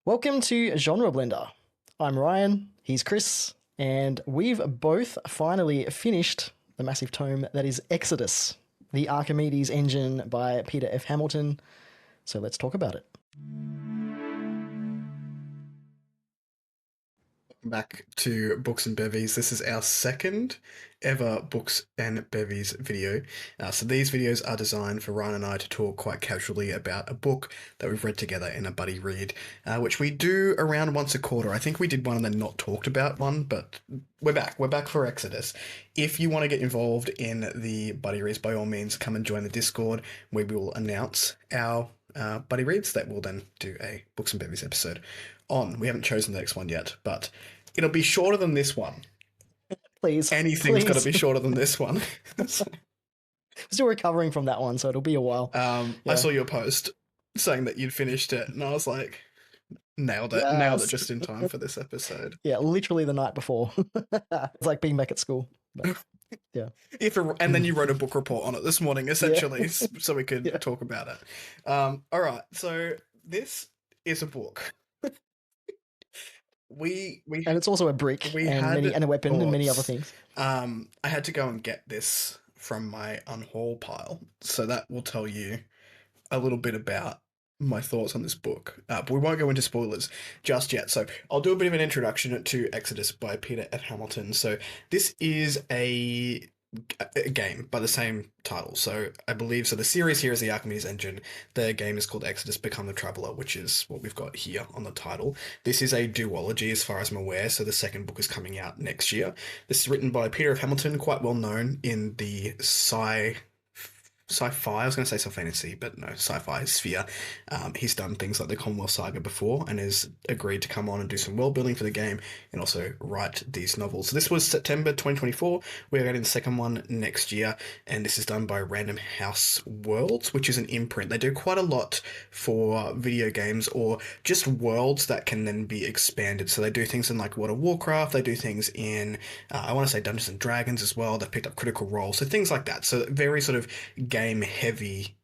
Welcome to Genre Blender. I'm Ryan, he's Kris, and we've both finally finished the massive tome that is Exodus, the Archimedes Engine by Peter F. Hamilton. So let's talk about it. Back to Books and Bevvies. This is our second ever Books and Bevvies video. So these videos are designed for Ryan and I to talk quite casually about a book that we've read together in a buddy read, which we do around once a quarter. I think we did one and then not talked about one, but we're back. We're back for Exodus. If you want to get involved in the buddy reads, by all means, come and join the Discord, where we will announce our buddy reads that we'll then do a Books and Bevvies episode on. We haven't chosen the next one yet, but it'll be shorter than this one. Please. Anything's got to be shorter than this one. Still recovering from that one, so it'll be a while. I saw your post saying that you'd finished it, and I was like, nailed it. Yes. Nailed it just in time for this episode. Yeah, literally the night before. It's like being back at school. But, yeah. And then you wrote a book report on it this morning, essentially, so we could talk about it. All right, so this is a book. And it's also a brick and a weapon and many other things. I had to go and get this from my unhaul pile, so that will tell you a little bit about my thoughts on this book. But we won't go into spoilers just yet. So I'll do a bit of an introduction to Exodus by Peter F. Hamilton. So this is a game by the same title. So I believe, the series here is the Archimedes Engine. The game is called Exodus Become the Traveler, which is what we've got here on the title. This is a duology as far as I'm aware, so the second book is coming out next year. This is written by Peter F. Hamilton, quite well known in the sci-fi, I was going to say fantasy, but no, sci-fi sphere. He's done things like the Commonwealth Saga before and has agreed to come on and do some world building for the game and also write these novels. So this was September 2024. We're getting the second one next year, and this is done by Random House Worlds, which is an imprint. They do quite a lot for video games or just worlds that can then be expanded. So they do things in like World of Warcraft, they do things in, I want to say Dungeons and Dragons as well. They've picked up Critical Role, so things like that. So very sort of game heavy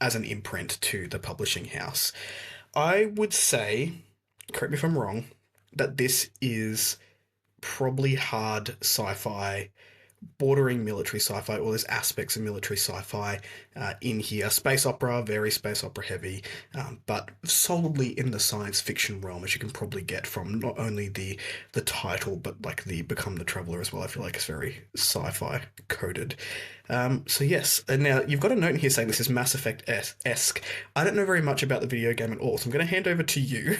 as an imprint to the publishing house. I would say, correct me if I'm wrong, that this is probably hard sci-fi, bordering military sci-fi, or there's aspects of military sci-fi in here. Space opera, very space opera heavy, but solidly in the science fiction realm, as you can probably get from not only the title, but like the Become the Traveler as well. I feel like it's very sci-fi coded. So yes, and now you've got a note in here saying this is Mass Effect-esque. I don't know very much about the video game at all, so I'm going to hand over to you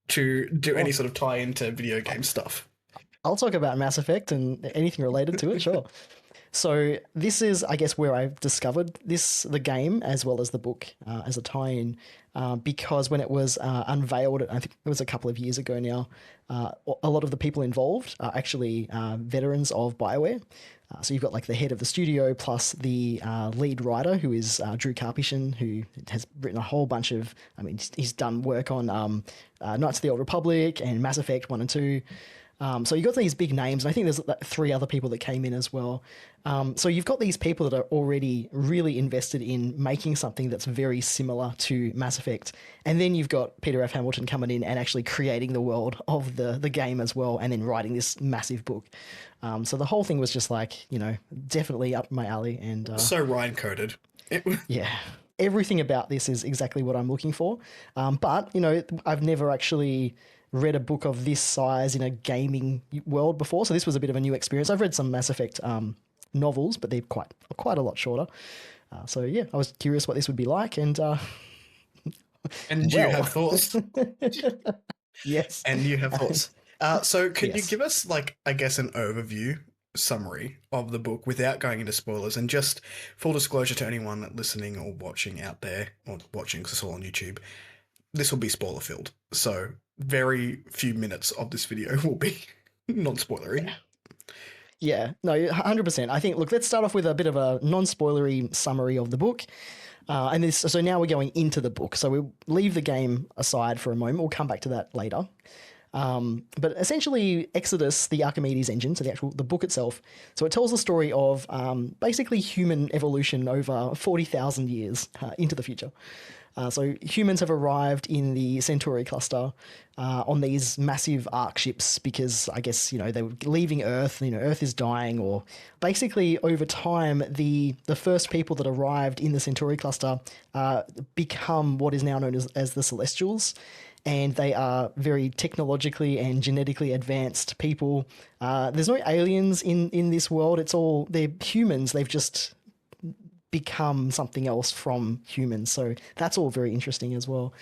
to do any sort of tie into video game stuff. I'll talk about Mass Effect and anything related to it, sure. So this is, I guess, where I've discovered the game, as well as the book, as a tie-in, because when it was unveiled, I think it was a couple of years ago now, a lot of the people involved are actually veterans of BioWare. So you've got like the head of the studio plus the lead writer, who is Drew Karpyshyn, who has written a whole bunch of, he's done work on Knights of the Old Republic and Mass Effect 1 and 2. So you've got these big names, and I think there's three other people that came in as well. So you've got these people that are already really invested in making something that's very similar to Mass Effect. And then you've got Peter F. Hamilton coming in and actually creating the world of the game as well, and then writing this massive book. So the whole thing was just like, definitely up my alley. And so Ryan coded. Yeah. Everything about this is exactly what I'm looking for. But, I've never actually read a book of this size in a gaming world before, so this was a bit of a new experience. I've read some Mass Effect novels, but they're quite a lot shorter. So yeah, I was curious what this would be like, and you have thoughts. Yes, and you have thoughts. So could you give us, like, I guess, an overview summary of the book without going into spoilers, and just full disclosure to anyone listening or watching out there, or watching because it's all on YouTube, this will be spoiler filled. So very few minutes of this video will be non-spoilery. Yeah, no, 100%. I think, look, let's start off with a bit of a non-spoilery summary of the book. So now we're going into the book. So we'll leave the game aside for a moment. We'll come back to that later. But essentially, Exodus, the Archimedes Engine, so the book itself, so it tells the story of basically human evolution over 40,000 years into the future. So humans have arrived in the Centauri cluster on these massive arc ships because I guess they were leaving Earth. Earth is dying, or basically over time the first people that arrived in the Centauri cluster become what is now known as the Celestials. And they are very technologically and genetically advanced people. There's no aliens in this world. They're humans. They've just become something else from humans. So that's all very interesting as well.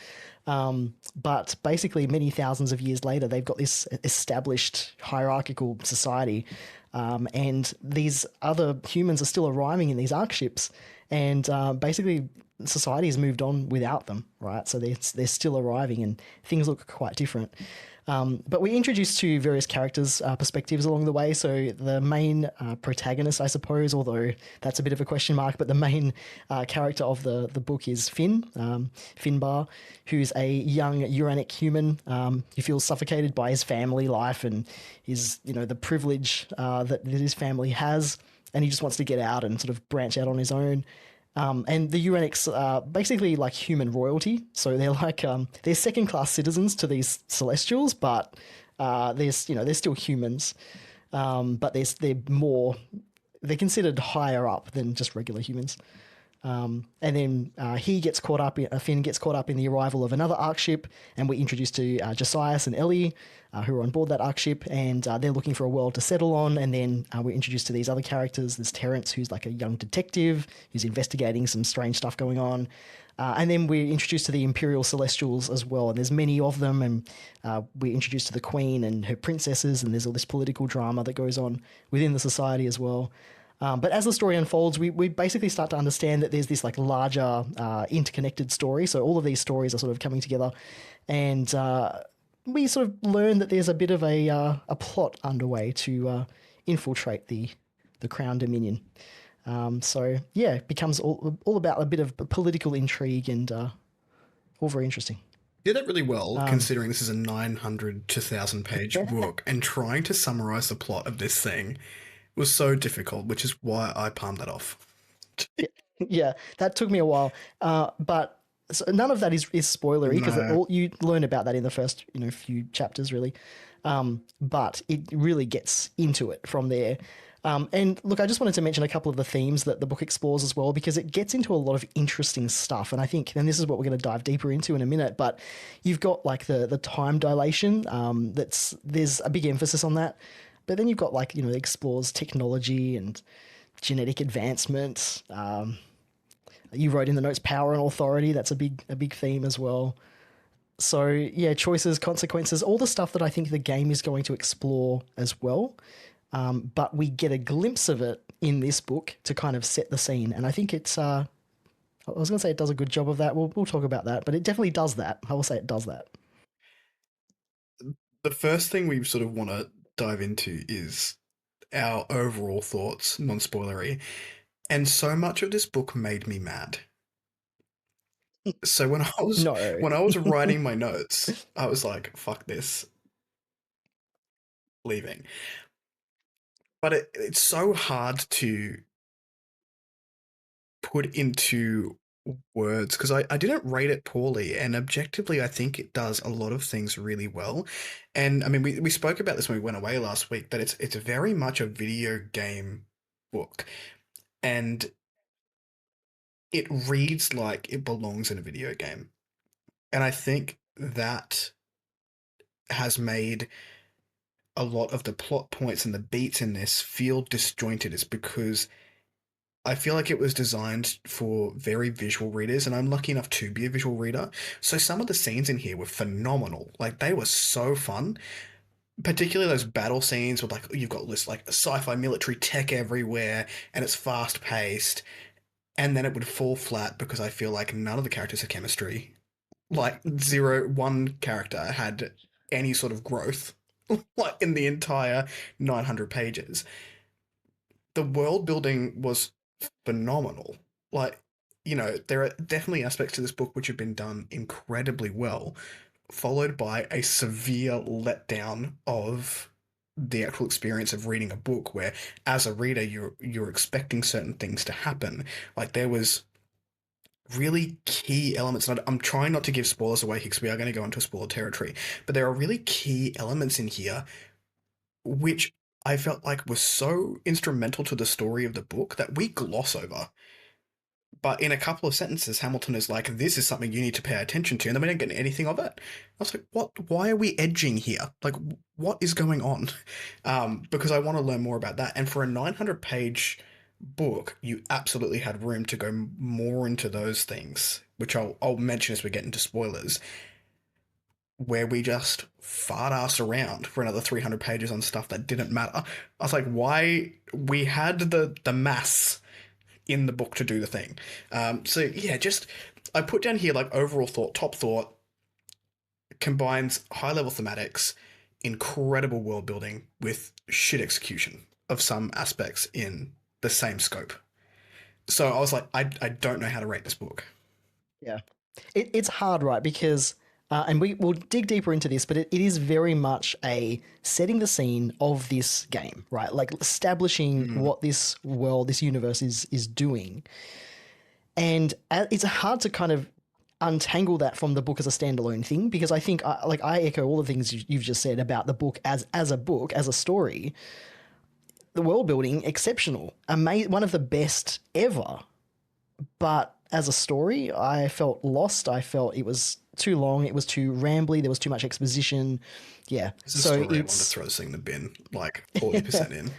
But basically, many thousands of years later, they've got this established hierarchical society. And these other humans are still arriving in these arc ships. And basically, society has moved on without them, right? So they're still arriving and things look quite different. But we're introduced to various characters' perspectives along the way. So the main protagonist, I suppose, although that's a bit of a question mark, but the main character of the book is Finn, Finbar, who's a young Uranic human. He feels suffocated by his family life and the privilege that his family has, and he just wants to get out and sort of branch out on his own. And the Uranics are basically like human royalty. So they're like they're second class citizens to these Celestials, but they're still humans. But they're considered higher up than just regular humans. And then Finn gets caught up in the arrival of another arc ship, and we're introduced to Josias and Ellie, who are on board that arc ship, and they're looking for a world to settle on. And then we're introduced to these other characters. There's Terrence, who's like a young detective who's investigating some strange stuff going on. And then we're introduced to the Imperial Celestials as well, and there's many of them, and we're introduced to the Queen and her princesses, and there's all this political drama that goes on within the society as well. But as the story unfolds, we basically start to understand that there's this like larger interconnected story. So all of these stories are sort of coming together, and we sort of learn that there's a bit of a plot underway to infiltrate the Crown Dominion. So yeah, it becomes all about a bit of political intrigue and all very interesting. Did that really well, considering this is a 900 to 1,000 page book, and trying to summarize the plot of this thing was so difficult, which is why I palmed that off. Yeah, that took me a while, but so none of that is spoilery because you learn about that in the first few chapters really, but it really gets into it from there. And look, I just wanted to mention a couple of the themes that the book explores as well, because it gets into a lot of interesting stuff. And I think, and this is what we're going to dive deeper into in a minute, but you've got like the time dilation. There's a big emphasis on that. But then you've got like, it explores technology and genetic advancement. You wrote in the notes power and authority. That's a big theme as well. So yeah, choices, consequences, all the stuff that I think the game is going to explore as well. But we get a glimpse of it in this book to kind of set the scene. And I think it's, I was going to say it does a good job of that. We'll talk about that, but it definitely does that. I will say it does that. The first thing we sort of want to dive into is our overall thoughts, non-spoilery. And so much of this book made me mad. So when I was writing my notes, I was like, fuck this. Leaving. But it's so hard to put into words because I didn't rate it poorly, and objectively I think it does a lot of things really well. And I mean we spoke about this when we went away last week, that it's very much a video game book, and it reads like it belongs in a video game. And I think that has made a lot of the plot points and the beats in this feel disjointed. Is because I feel like it was designed for very visual readers, and I'm lucky enough to be a visual reader. So some of the scenes in here were phenomenal. Like, they were so fun. Particularly those battle scenes with, like, you've got this, like, sci-fi military tech everywhere, and it's fast-paced. And then it would fall flat because I feel like none of the characters have chemistry. Like, one character had any sort of growth, like, in the entire 900 pages. The world building was phenomenal. Like, there are definitely aspects to this book which have been done incredibly well, followed by a severe letdown of the actual experience of reading a book, where as a reader you're expecting certain things to happen. Like, there was really key elements. And I'm trying not to give spoilers away because we are going to go into spoiler territory, but there are really key elements in here which I felt like was so instrumental to the story of the book that we gloss over. But in a couple of sentences, Hamilton is like, "This is something you need to pay attention to," and then we don't get anything of it. I was like, "What? Why are we edging here? Like, what is going on?" Because I want to learn more about that. And for a 900-page book, you absolutely had room to go more into those things, which I'll mention as we get into spoilers, where we just fart ass around for another 300 pages on stuff that didn't matter. I was like, why? We had the mass in the book to do the thing. So yeah, just I put down here like overall thought, top thought, combines high level thematics, incredible world building with shit execution of some aspects in the same scope. So I was like, I don't know how to rate this book. Yeah. It's hard, right? Because, and will dig deeper into this, but it is very much a setting the scene of this game, right? Like establishing what this world, this universe is doing. And it's hard to kind of untangle that from the book as a standalone thing, because I think, I echo all the things you've just said about the book as a book, as a story. The world building, exceptional, one of the best ever. But as a story, I felt lost. I felt it was too long. It was too rambly. There was too much exposition. Yeah. It's a story I want to throw this thing in the bin, like 40% in.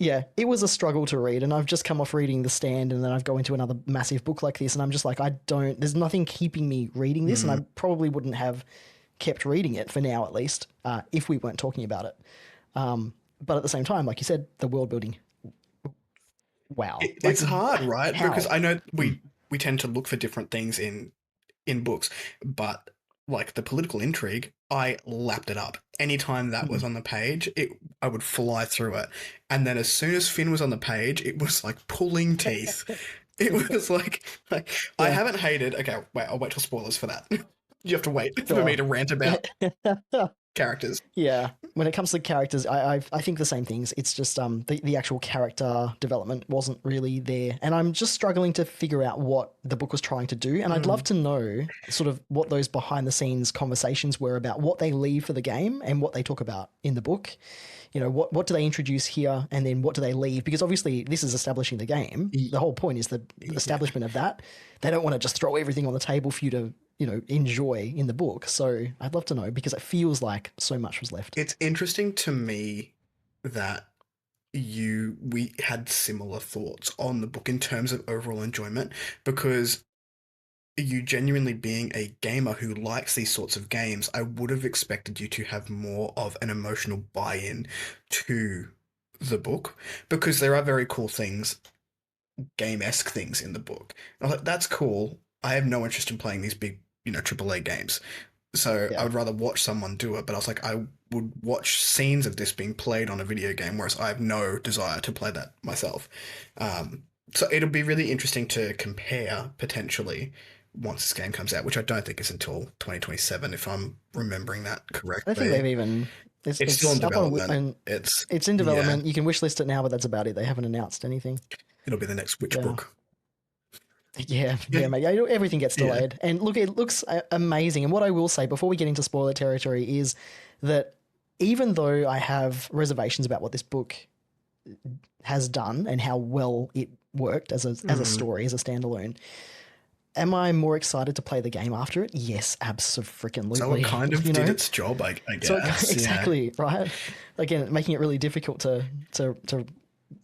Yeah, it was a struggle to read, and I've just come off reading The Stand, and then I've go into another massive book like this, and I'm just like, there's nothing keeping me reading this, and I probably wouldn't have kept reading it for now, at least, if we weren't talking about it. But at the same time, like you said, the world building, wow. It's hard, right? How? Because I know we tend to look for different things in books, but like the political intrigue, I lapped it up. Anytime that was on the page, I would fly through it. And then as soon as Finn was on the page, it was like pulling teeth. It was like I haven't hated. Okay, wait, I'll wait till spoilers for that. You have to wait for me to rant about characters. Yeah, when it comes to characters, I think the same things. It's just the actual character development wasn't really there, and I'm just struggling to figure out what the book was trying to do. And I'd love to know sort of what those behind the scenes conversations were about, what they leave for the game and what they talk about in the book. You know, what do they introduce here, and then what do they leave? Because obviously this is establishing the game. The whole point is the establishment of that. They don't want to just throw everything on the table for you to, enjoy in the book. So I'd love to know, because it feels like so much was left. It's interesting to me that we had similar thoughts on the book in terms of overall enjoyment, because you genuinely being a gamer who likes these sorts of games, I would have expected you to have more of an emotional buy-in to the book, because there are very cool things, game-esque things in the book. I was like, that's cool. I have no interest in playing these big, AAA games. So I would rather watch someone do it, but I was like, I would watch scenes of this being played on a video game, whereas I have no desire to play that myself. So it'll be really interesting to compare potentially once this game comes out, which I don't think is until 2027, if I'm remembering that correctly. I think they've even... It's still in development. It's in development. Yeah. You can wishlist it now, but that's about it. They haven't announced anything. It'll be the next Witch book. Yeah, mate. Everything gets delayed. Yeah. And look, it looks amazing. And what I will say before we get into spoiler territory is that even though I have reservations about what this book has done and how well it worked as a story, as a standalone, am I more excited to play the game after it? Yes, absolutely. So it kind of did its job, I guess. So exactly, right? Again, making it really difficult to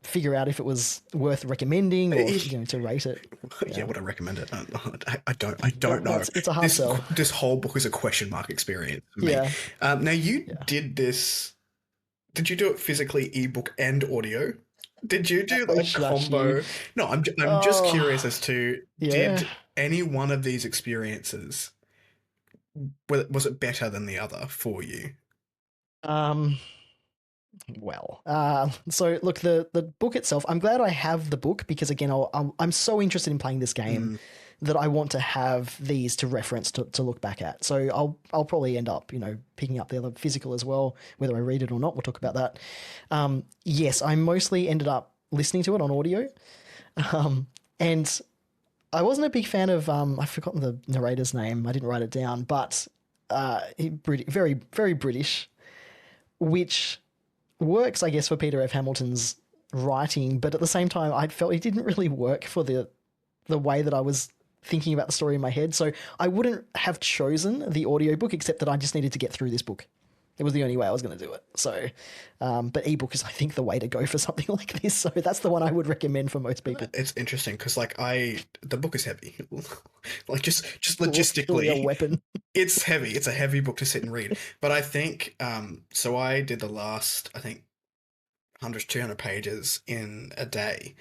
figure out if it was worth recommending or to rate it. Yeah, would I recommend it? I don't know. It's a hard sell. This whole book is a question mark experience for me. Yeah. Now you did this. Did you do it physically, ebook and audio? Did you do like combo? No, I'm just curious as to did any one of these experiences, was it better than the other for you? Well, so look, the book itself, I'm glad I have the book, because again, I'm so interested in playing this game that I want to have these to reference to look back at. So I'll probably end up, picking up the other physical as well, whether I read it or not. We'll talk about that. Yes, I mostly ended up listening to it on audio. And I wasn't a big fan of I've forgotten the narrator's name. I didn't write it down, but very very British, which works, I guess, for Peter F. Hamilton's writing, but at the same time, I felt it didn't really work for the way that I was thinking about the story in my head. So I wouldn't have chosen the audiobook, except that I just needed to get through this book. It was the only way I was going to do it. So, but ebook is, I think, the way to go for something like this. So that's the one I would recommend for most people. It's interesting because like the book is heavy, like just Really logistically, a weapon. it's heavy. It's a heavy book to sit and read. But I think so I did the last, I think, 100 200 pages in a day,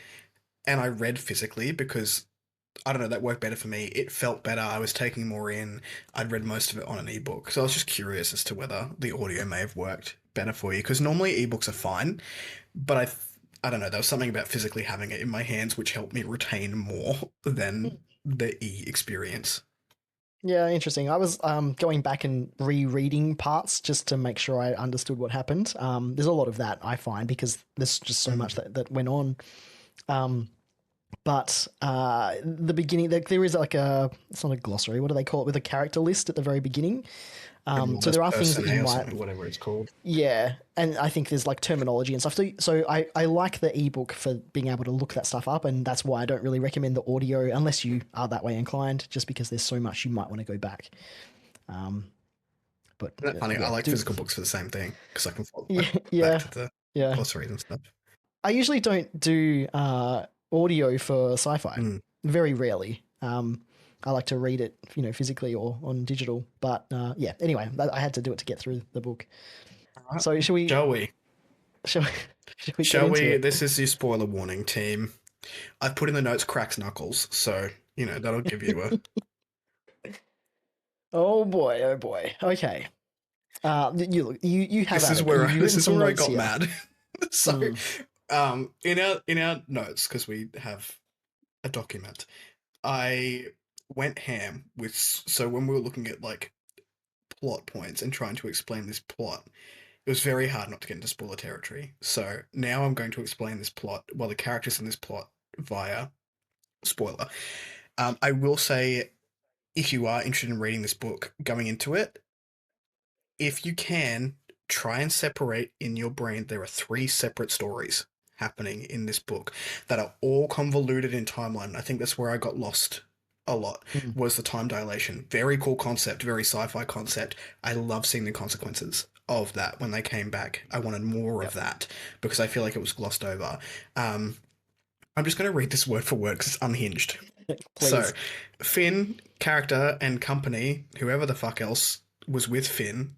and I read physically because I don't know, that worked better for me. It felt better. I was taking more in. I'd read most of it on an ebook. So I was just curious as to whether the audio may have worked better for you, because normally ebooks are fine, but I don't know, there was something about physically having it in my hands which helped me retain more than the experience. Yeah, interesting. I was going back and rereading parts just to make sure I understood what happened. There's a lot of that I find because there's just so much that went on. But the beginning, there is like it's not a glossary. What do they call it? With a character list at the very beginning. So there are things that you might, whatever it's called. yeah, and I think there's like terminology and stuff. So I like the ebook for being able to look that stuff up, and that's why I don't really recommend the audio unless you are that way inclined, just because there's so much you might want to go back. But Isn't that funny? yeah, I like physical books for the same thing because I can follow yeah, back to the yeah. glossaries and stuff. I usually don't do audio for sci-fi. Very rarely. I like to read it, physically or on digital. But yeah, anyway, I had to do it to get through the book. Right. So shall we? Shall we? Shall we? This is your spoiler warning, team. I've put in the notes cracks knuckles, so that'll give you a. Oh boy! Oh boy! Okay. You have. This is where I got mad. So, in our notes, because we have a document, I went ham with. So when we were looking at like plot points and trying to explain this plot, it was very hard not to get into spoiler territory. So now I'm going to explain this plot, the characters in this plot via spoiler. I will say, if you are interested in reading this book, going into it, if you can, try and separate in your brain. There are 3 separate stories happening in this book that are all convoluted in timeline. I think that's where I got lost a lot, was the time dilation. Very cool concept, very sci-fi concept. I love seeing the consequences of that when they came back. I wanted more of that because I feel like it was glossed over. I'm just going to read this word for word because it's unhinged. Please. So, Finn, character and company, whoever the fuck else was with Finn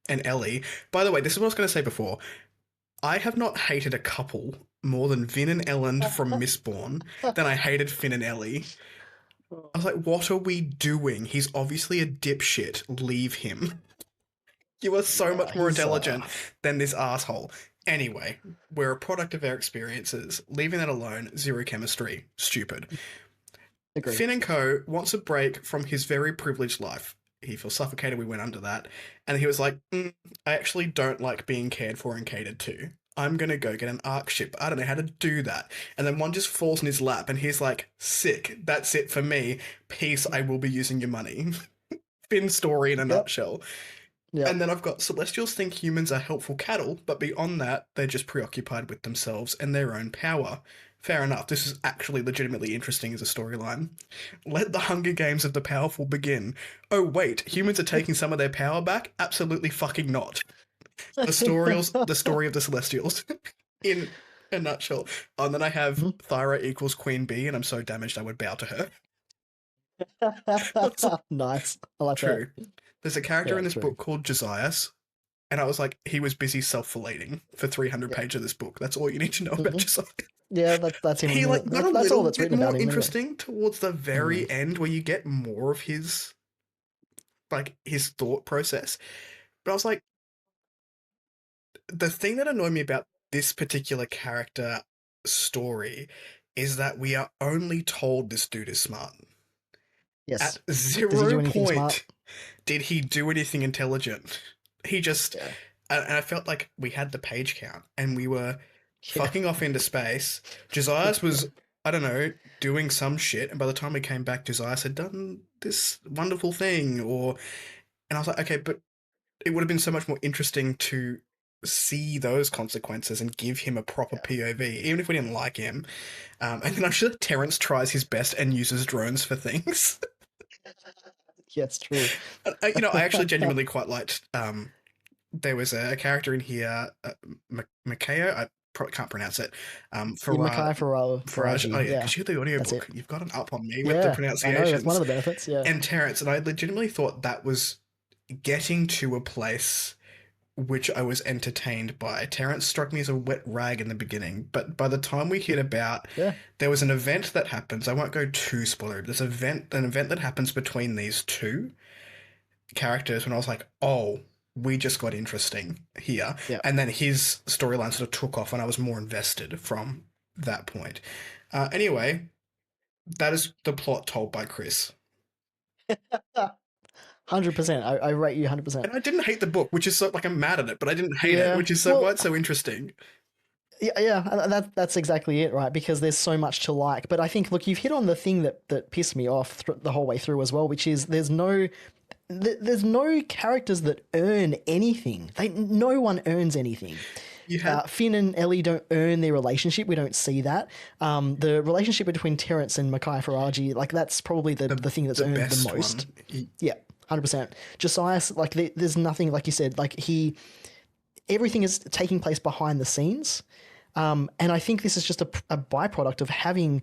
and Ellie. By the way, this is what I was going to say before. I have not hated a couple more than Vin and Ellen from Mistborn than I hated Finn and Ellie. I was like, what are we doing? He's obviously a dipshit. Leave him. You are so much more intelligent than this asshole. Anyway, we're a product of our experiences. Leaving that alone, zero chemistry. Stupid. Agreed. Finn and Co. wants a break from his very privileged life. He feels suffocated. We went under that. And he was like, I actually don't like being cared for and catered to. I'm going to go get an arc ship. I don't know how to do that. And then one just falls in his lap and he's like, sick. That's it for me. Peace. I will be using your money. Finn's story in a nutshell. Yep. And then I've got Celestials think humans are helpful cattle, but beyond that, they're just preoccupied with themselves and their own power. Fair enough. This is actually legitimately interesting as a storyline. Let the Hunger Games of the powerful begin. Oh, wait. Humans are taking some of their power back? Absolutely fucking not. The story of the Celestials in a nutshell. And then I have Thyra equals Queen Bee, and I'm so damaged I would bow to her. Nice. I like True. that. There's a character in this book called Josias, and I was like, he was busy self-filleting for 300 pages of this book. That's all you need to know about Josias. Yeah, that's him. He got a little bit more interesting anyway. towards the very end, where you get more of his thought process. But I was like, the thing that annoyed me about this particular character story is that we are only told this dude is smart. Yes. At zero point did he do anything intelligent. He just... And I felt like we had the page count and we were fucking off into space. Josias was I don't know, doing some shit, and by the time we came back, Josiah had done this wonderful thing, and I was like, okay, but it would have been so much more interesting to see those consequences and give him a proper Yeah. POV, even if we didn't like him. And then I'm sure that Terrence tries his best and uses drones for things. Yes, true. I actually genuinely quite liked. There was a character in here, Makeo. I probably can't pronounce it. Yeah, Farah, Mackay Faraj. Oh Faraji. yeah, Yeah, because you're the that's audiobook. it. You've got an up on me with the Yeah, I know. That's one pronunciations. of the benefits. Yeah. And Terrence, and I legitimately thought that was getting to a place which I was entertained by. Terrence struck me as a wet rag in the beginning, but by the time we hit about, Yeah. there was an event that happens. I won't go too spoilery. There's an event that happens between these two characters when I was like, oh, we just got interesting here. Yeah. And then his storyline sort of took off and I was more invested from that point. Anyway, that is the plot told by Kris. 100%. I rate you 100%. And I didn't hate the book, which is so, like, I'm mad at it, but I didn't hate it, Yeah. which is so Well, quite so interesting. yeah, that's exactly it, right? Because there's so much to like. But I think, look, you've hit on the thing that pissed me off the whole way through as well, which is there's no characters that earn anything. No one earns anything. You had Finn and Ellie don't earn their relationship. We don't see that. The relationship between Terrence and Mackay Faraji, like that's probably the thing that's earned best the most. one. Yeah, 100%. Josiah, like there's nothing, like you said, like everything is taking place behind the scenes. And I think this is just a byproduct of having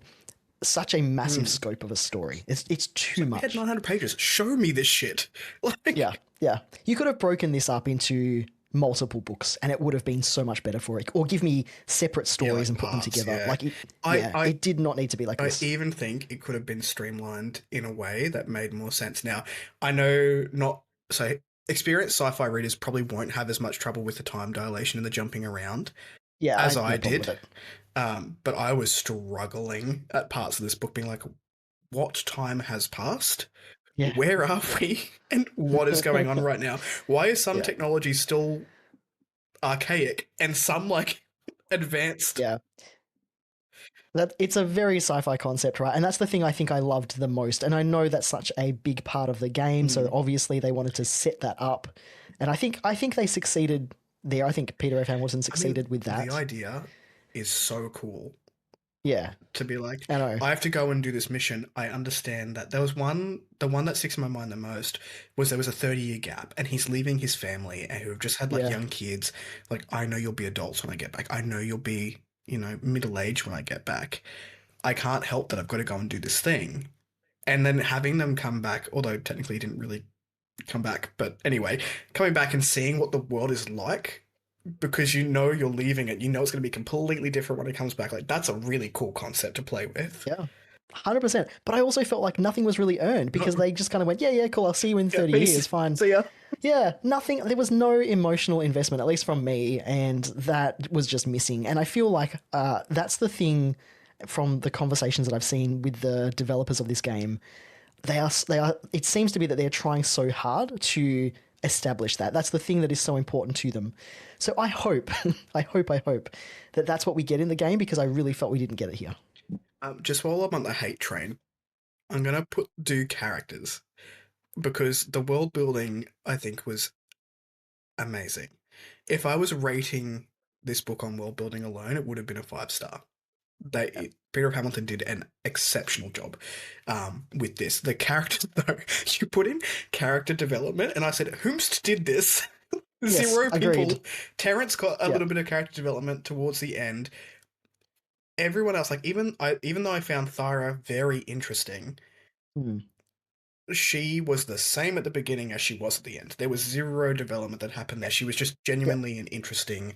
such a massive scope of a story. It's too much. We had 900 pages. Show me this shit. Like, Yeah. You could have broken this up into multiple books and it would have been so much better for it. Or give me separate stories like and put them parts, together. yeah. Like, it did not need to be like I this. even think it could have been streamlined in a way that made more sense. Now, I know not so experienced sci-fi readers probably won't have as much trouble with the time dilation and the jumping around Yeah, as I I had no problem with did. it. But I was struggling at parts of this book, being like, what time has passed? Yeah. Where are we? And what is going on right now? Why is some Yeah. technology still archaic and some like advanced? Yeah. It's a very sci-fi concept, right? And that's the thing I think I loved the most. And I know that's such a big part of the game, so obviously they wanted to set that up. And I think they succeeded there. I think Peter F. Hamilton succeeded with that. The idea is so cool. Yeah. To be like, I know. I have to go and do this mission. I understand that. There was the one that sticks in my mind the most was there was a 30-year gap and he's leaving his family and who have just had like young kids. Like, I know you'll be adults when I get back. I know you'll be, middle-aged when I get back. I can't help that I've got to go and do this thing. And then having them come back, although technically he didn't really come back, but anyway, coming back and seeing what the world is like, because you're leaving it, it's going to be completely different when it comes back. Like, that's a really cool concept to play with. Yeah. 100%. But I also felt like nothing was really earned because they just kind of went, yeah, cool, I'll see you in 30 years, fine. See ya. Yeah, nothing, there was no emotional investment, at least from me, and that was just missing. And I feel like that's the thing from the conversations that I've seen with the developers of this game. They are, it seems to be that they're trying so hard to establish that. That's the thing that is so important to them. So I hope, I hope that that's what we get in the game, because I really felt we didn't get it here. Just while I'm on the hate train, I'm going to do characters, because the world building, I think, was amazing. If I was rating this book on world building alone, it would have been a 5-star. Peter Hamilton did an exceptional job with this. The characters, though, you put in character development, and I said, whomst did this? Yes, 0 people. agreed. Terrence got a little bit of character development towards the end. Everyone else, like, even though I found Thyra very interesting, she was the same at the beginning as she was at the end. There was 0 development that happened there. She was just genuinely an interesting,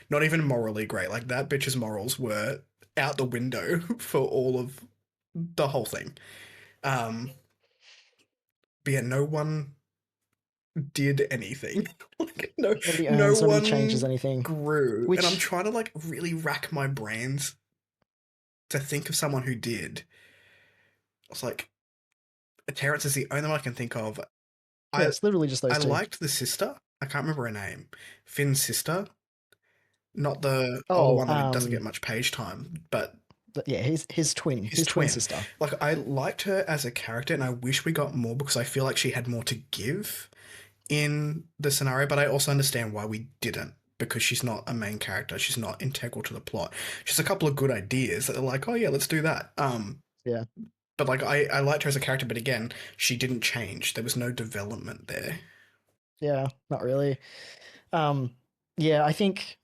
not even morally great. Like, that bitch's morals were out the window for all of the whole thing. But yeah, no one did anything. Like, no one changes anything. Grew. And I'm trying to like really rack my brains to think of someone who did. It's like, Terrence is the only one I can think of. It's literally just those two. I liked the sister. I can't remember her name. Finn's sister. Not the old one that doesn't get much page time, but yeah, His his twin twin. sister. Like, I liked her as a character, and I wish we got more because I feel like she had more to give in the scenario, but I also understand why we didn't. Because she's not a main character, she's not integral to the plot. She's a couple of good ideas that are like, oh yeah, let's do that. Yeah, But like I liked her as a character, but again, she didn't change. There was no development there. yeah, not really. Um, yeah, I think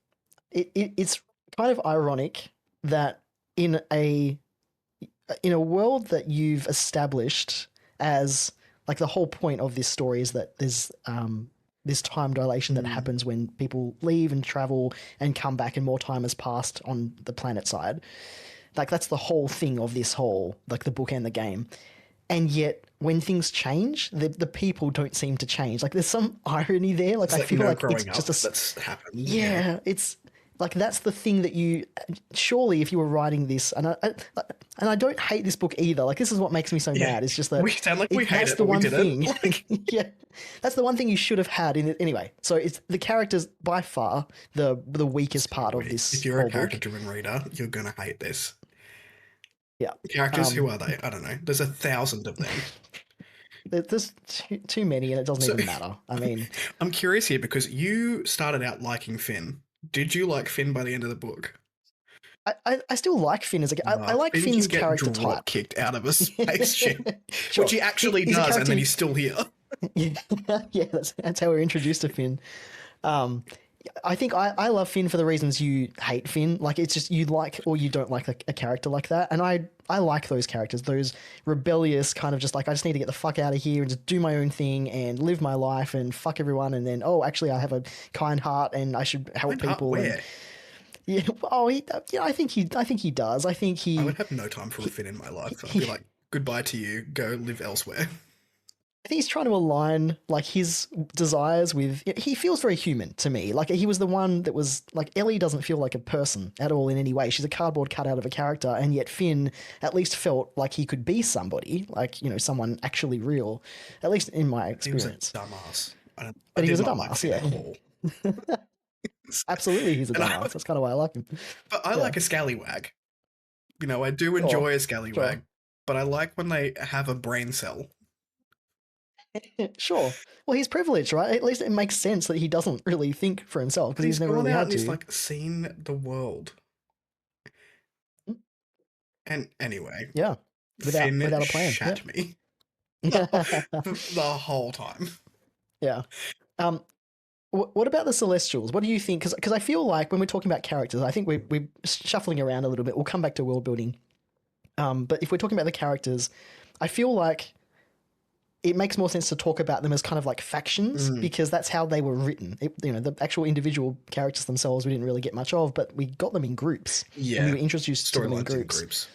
it's kind of ironic that in a in a world that you've established as like the whole point of this story is that there's this time dilation that Mm. happens when people leave and travel and come back and more time has passed on the planet side. Like that's the whole thing of this whole like the book and the game. And yet when things change, the people don't seem to change. Like there's some irony there. Like It's I like feel no like it's growing just up that's happened. Yeah. yeah, it's like that's the thing that you surely if you were writing this and I don't hate this book either. Like this is what makes me so Yeah. mad. It's just that We sound like we hate that's it, the but we one didn't. thing. Like, Yeah, that's the one thing you should have had in it anyway. So it's the characters by far the weakest part of if this you're a whole book. character-driven reader, you're gonna hate this. Yeah, Characters, who um, are they? I don't know. There's 1,000 of them. there's too many, and it doesn't So even matter. I mean, I'm curious here because you started out liking Finn. Did you like Finn by the end of the book? I still like Finn as I like Finn Finn's can get character drop type. kicked out of a spaceship, Sure, which he actually he's a does, and character. then he's still here. Yeah, yeah, that's how we're introduced to Finn. Um, I think I love Finn for the reasons you hate Finn. Like it's just you like or you don't like a character like that, and I like those characters, those rebellious kind of just like I just need to get the fuck out of here and just do my own thing and live my life and fuck everyone, and then oh actually I have a kind heart and I should help Kind heart people and where? yeah oh yeah I think he does. I think I he would have no time for a Finn in my life. I'd be like, goodbye to you. Go live elsewhere. I think he's trying to align like his desires with. He feels very human to me. Like he was the one that was like Ellie doesn't feel like a person at all in any way. She's a cardboard cutout of a character, and yet Finn at least felt like he could be somebody, like someone actually real. At least in my He was a experience. dumbass. I But he did was a not like dumbass. Finn Yeah, at all. absolutely, he's a And dumbass. That's kind of why I like him. but I Yeah, like a scallywag. I do sure, enjoy a sure, scallywag, but I like when they have a brain cell. sure. Well, he's privileged, right? At least it makes sense that he doesn't really think for himself But because he's he's never gone really out had and he's to. like seen the world. And anyway, Yeah, Finn without a plan. shat me Yeah. the whole time. Yeah. Um, what about the Celestials? What do you think? Because I feel like when we're talking about characters, I think we're shuffling around a little bit. We'll come back to world building. But if we're talking about the characters, I feel like it makes more sense to talk about them as kind of like factions because that's how they were written. The actual individual characters themselves we didn't really get much of, but we got them in groups. And we Yeah, were introduced to them in storylines in groups. groups.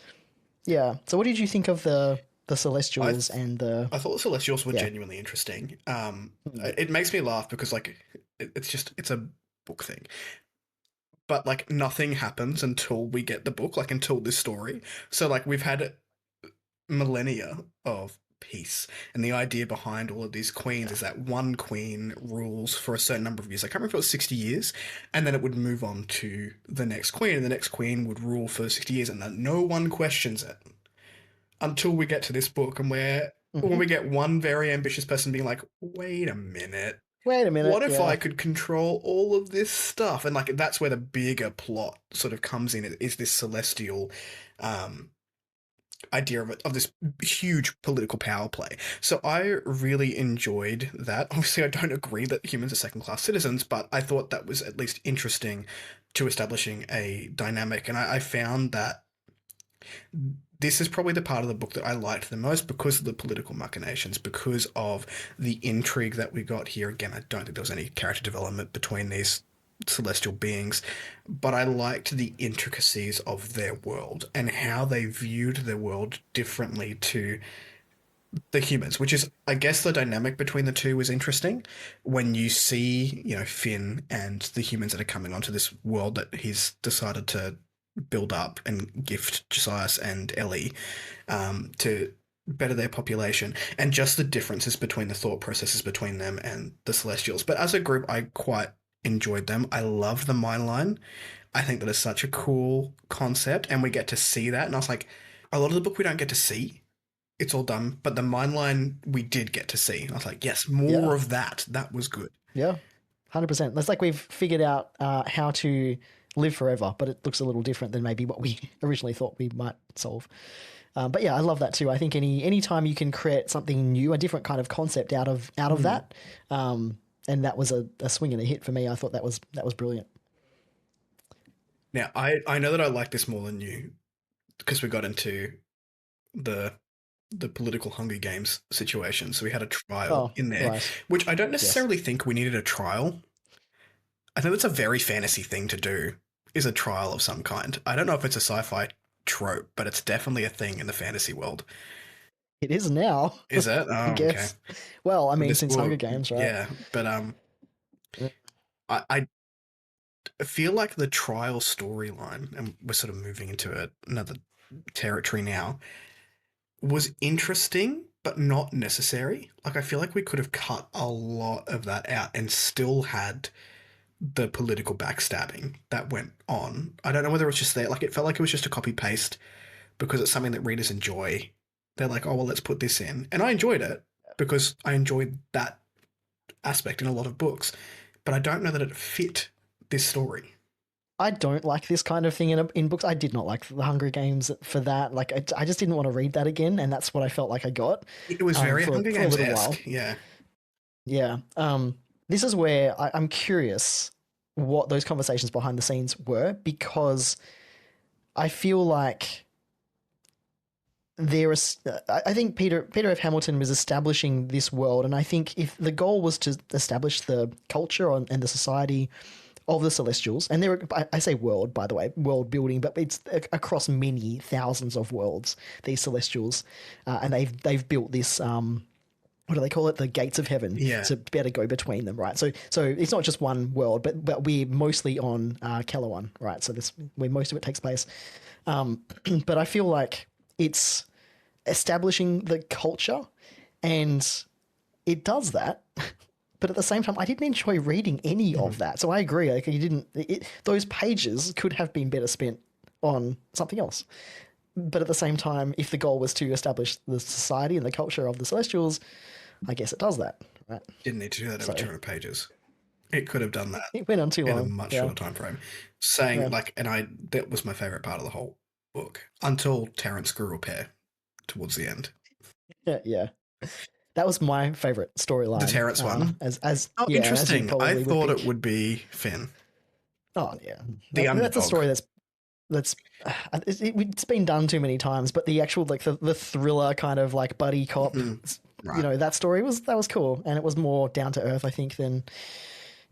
Yeah. So what did you think of the Celestials and the I thought the Celestials were yeah? genuinely interesting. Hmm. It makes me laugh because like it's a book thing, but like nothing happens until we get the book, like until this story. So like we've had millennia of peace, and the idea behind all of these queens is that one queen rules for a certain number of years. I can't remember if it was 60 years, and then it would move on to the next queen, and the next queen would rule for 60 years, and then no one questions it until we get to this book, and when Hmm. we get one very ambitious person being like, wait a minute, Wait a minute. what if Yeah. I could control all of this stuff? And like that's where the bigger plot sort of comes in, is this celestial um idea of this huge political power play. So I really enjoyed that. Obviously I don't agree that humans are second class citizens, but I thought that was at least interesting to establishing a dynamic, and I found that this is probably the part of the book that I liked the most because of the political machinations, because of the intrigue that we got here. Again, I don't think there was any character development between these celestial beings, but I liked the intricacies of their world and how they viewed their world differently to the humans, which is, I guess, the dynamic between the two was interesting. When you see, Finn and the humans that are coming onto this world that he's decided to build up and gift Josias and Ellie to better their population, and just the differences between the thought processes between them and the Celestials. But as a group, I quite enjoyed them. I loved the mine line. I think that is such a cool concept, and we get to see that. And I was like, a lot of the book we don't get to see. It's all done, but the mind line we did get to see. I was like, yes, Yeah. more of that. That was good. Yeah. 100%. It's like we've figured out how to live forever, but it looks a little different than maybe what we originally thought we might solve. But yeah, I love that too. I think any time you can create something new, a different kind of concept out of that, and that was a swing and a hit for me. I thought that was brilliant. Now, I know that I like this more than you because we got into the political Hunger Games situation. So we had a trial Oh, in there, right. which I don't Yes. necessarily think we needed a trial. I think that's a very fantasy thing to do, is a trial of some kind. I don't know if it's a sci-fi trope, but it's definitely a thing in the fantasy world. It is now, Is it? I Oh, okay. guess. Well, I mean, This since Hunger will, Games, right? yeah, but I feel like the trial storyline, and we're sort of moving into another territory now, was interesting, but not necessary. Like, I feel like we could have cut a lot of that out and still had the political backstabbing that went on. I don't know whether it's just there. Like, it felt like it was just a copy paste because it's something that readers enjoy. They're like, oh, well, let's put this in. And I enjoyed it because I enjoyed that aspect in a lot of books, but I don't know that it fit this story. I don't like this kind of thing in books. I did not like the Hunger Games for that. Like, I just didn't want to read that again, and that's what I felt like I got It was very for Hunger a little while. Games-esque, yeah. Yeah. This is where I'm curious what those conversations behind the scenes were, because I feel like there is. I think Peter F. Hamilton was establishing this world, and I think if the goal was to establish the culture and the society of the Celestials, and there I say world, by the way, world building, but it's across many thousands of worlds. These Celestials, and they've built this. What do they call it? The gates of heaven, Yeah. to be able to go between them, right? So it's not just one world, but we're mostly on Calawan, right? So this where most of it takes place. But I feel like it's establishing the culture, and it does that. But at the same time, I didn't enjoy reading any of that. So I agree. Like, you didn't. Those pages could have been better spent on something else. But at the same time, if the goal was to establish the society and the culture of the Celestials, I guess it does that, right? Didn't need to do that over So 200 pages. It could have done that it went on too in a long. much Yeah, shorter time frame. Saying yeah, like, that was my favorite part of the whole book until Terrence grew a pair towards the end. yeah, yeah. That was my favorite storyline. The Terrence one. As Oh, yeah, as you interesting. I probably would thought think. it would be Finn, Oh yeah, the that's a underdog. story that's it's been done too many times. But the actual like the thriller kind of like buddy cop, Right. that story was cool, and it was more down to earth, I think, than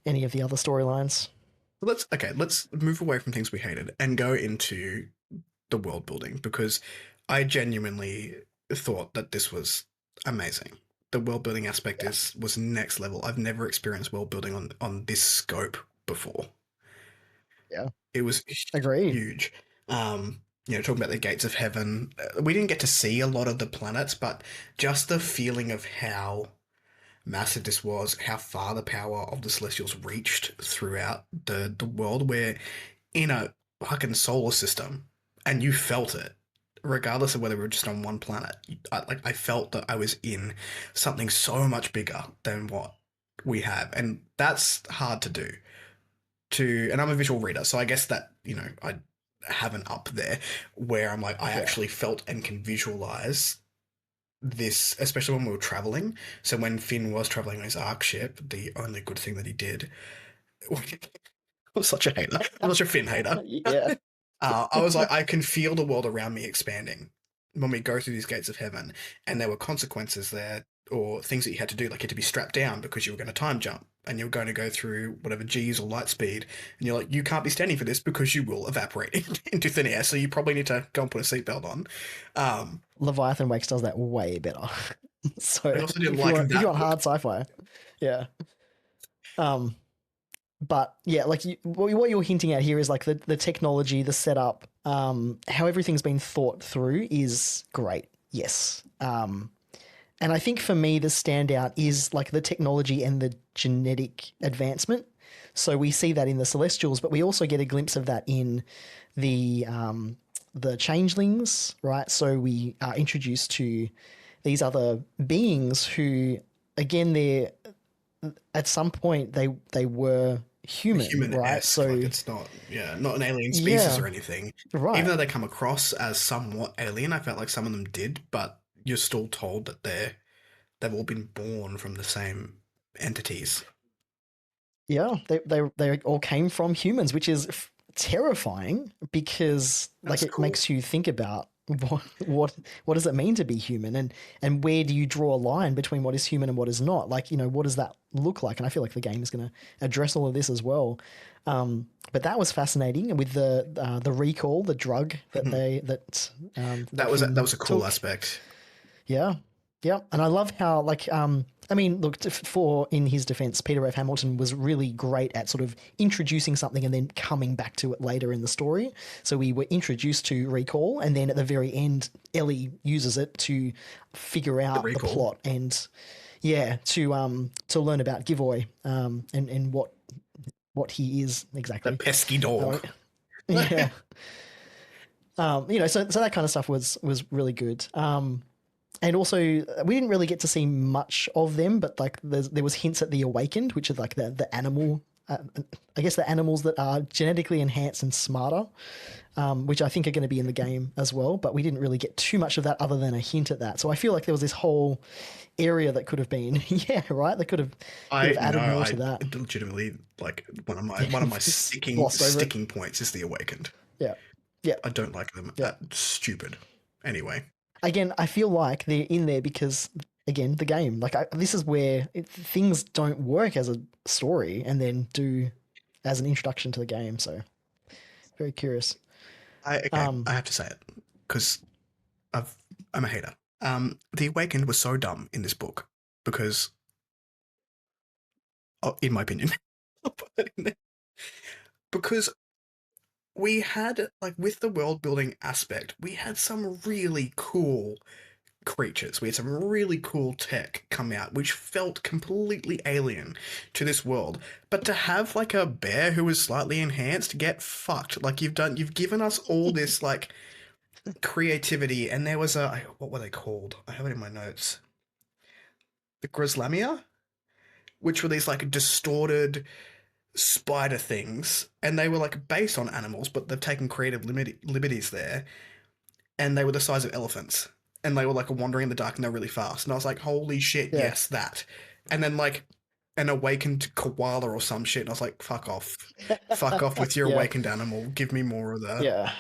any of the other storylines. Let's move away from things we hated and go into the world building, because I genuinely thought that this was amazing. The world building aspect was next level. I've never experienced world building on this scope before. Yeah, It was agreed. huge. Talking about the gates of heaven, we didn't get to see a lot of the planets, but just the feeling of how massive this was, how far the power of the Celestials reached throughout the world. We're in a fucking solar system, and you felt it, regardless of whether we were just on one planet. I felt that I was in something so much bigger than what we have, and that's hard to do. And I'm a visual reader, so I guess that I have an up there where I'm like, I actually felt and can visualize this, especially when we were traveling. So when Finn was traveling on his Ark ship, the only good thing that he did, I was such a hater. I'm such a Finn hater. Yeah, I was like, I can feel the world around me expanding when we go through these gates of heaven, and there were consequences there, or things that you had to do, like you had to be strapped down because you were going to time jump, and you were going to go through whatever G's or light speed, and you're like, you can't be standing for this because you will evaporate into thin air, so you probably need to go and put a seatbelt on. Leviathan Wakes does that way better. So I also didn't if like you that want hard sci-fi, yeah. But yeah, like what you're hinting at here is like the technology, the setup, how everything's been thought through is great. Yes. And I think for me, the standout is like the technology and the genetic advancement. So we see that in the Celestials, but we also get a glimpse of that in the Changelings, right? So we are introduced to these other beings who, again, they're at some point they were human, right? Human-esque, like So it's not, yeah, not an alien species yeah, or anything. Even right. though they come across as somewhat alien, I felt like some of them did, but you're still told that they've all been born from the same entities. Yeah, they all came from humans, which is terrifying because like That's it cool. makes you think about what does it mean to be human, and where do you draw a line between what is human and what is not? Like, what does that look like? And I feel like the game is going to address all of this as well. But that was fascinating with the recall, the drug that Mhm. that That Finn was a cool took. aspect. Yeah. Yeah. And I love how, like, I mean, look, for in his defense, Peter F. Hamilton was really great at sort of introducing something and then coming back to it later in the story. So we were introduced to Recall, and then at the very end, Ellie uses it to figure The out the recall, plot and, yeah, to learn about Giveaway, and what he is that exactly. pesky dog. Uh, yeah. So that kind of stuff was really good. And also, we didn't really get to see much of them, but like there was hints at the Awakened, which is like the animal, I guess the animals that are genetically enhanced and smarter, which I think are going to be in the game as well. But we didn't really get too much of that other than a hint at that. So I feel like there was this whole area that could have been, yeah, right. They could have I know. added more to I that. legitimately like Yeah, one of my glossed over it. sticking points is the Awakened. Yeah, yeah, I don't like them. yeah. Stupid. Anyway, Again, I feel like they're in there because, again, the game. Like this is where things don't work as a story and then do as an introduction to the game. So very curious. I Um, have to say it because I've I'm a hater. The Awakened was so dumb in this book because, oh, in my opinion, I'll put that in there. Because we had, like, with the world building aspect, we had some really cool creatures. We had some really cool tech come out, which felt completely alien to this world. But to have like a bear who was slightly enhanced, get fucked. Like you've given us all this like creativity, and there was what were they called? I have it in my notes. The Grislamia, which were these like distorted spider things, and they were like based on animals, but they've taken creative liberties there, and they were the size of elephants, and they were like wandering in the dark, and they're really fast. And I was like, holy shit, yeah, yes, that. And then like an awakened koala or some shit, and I was like, fuck off with your yeah, awakened animal. Give me more of that. yeah,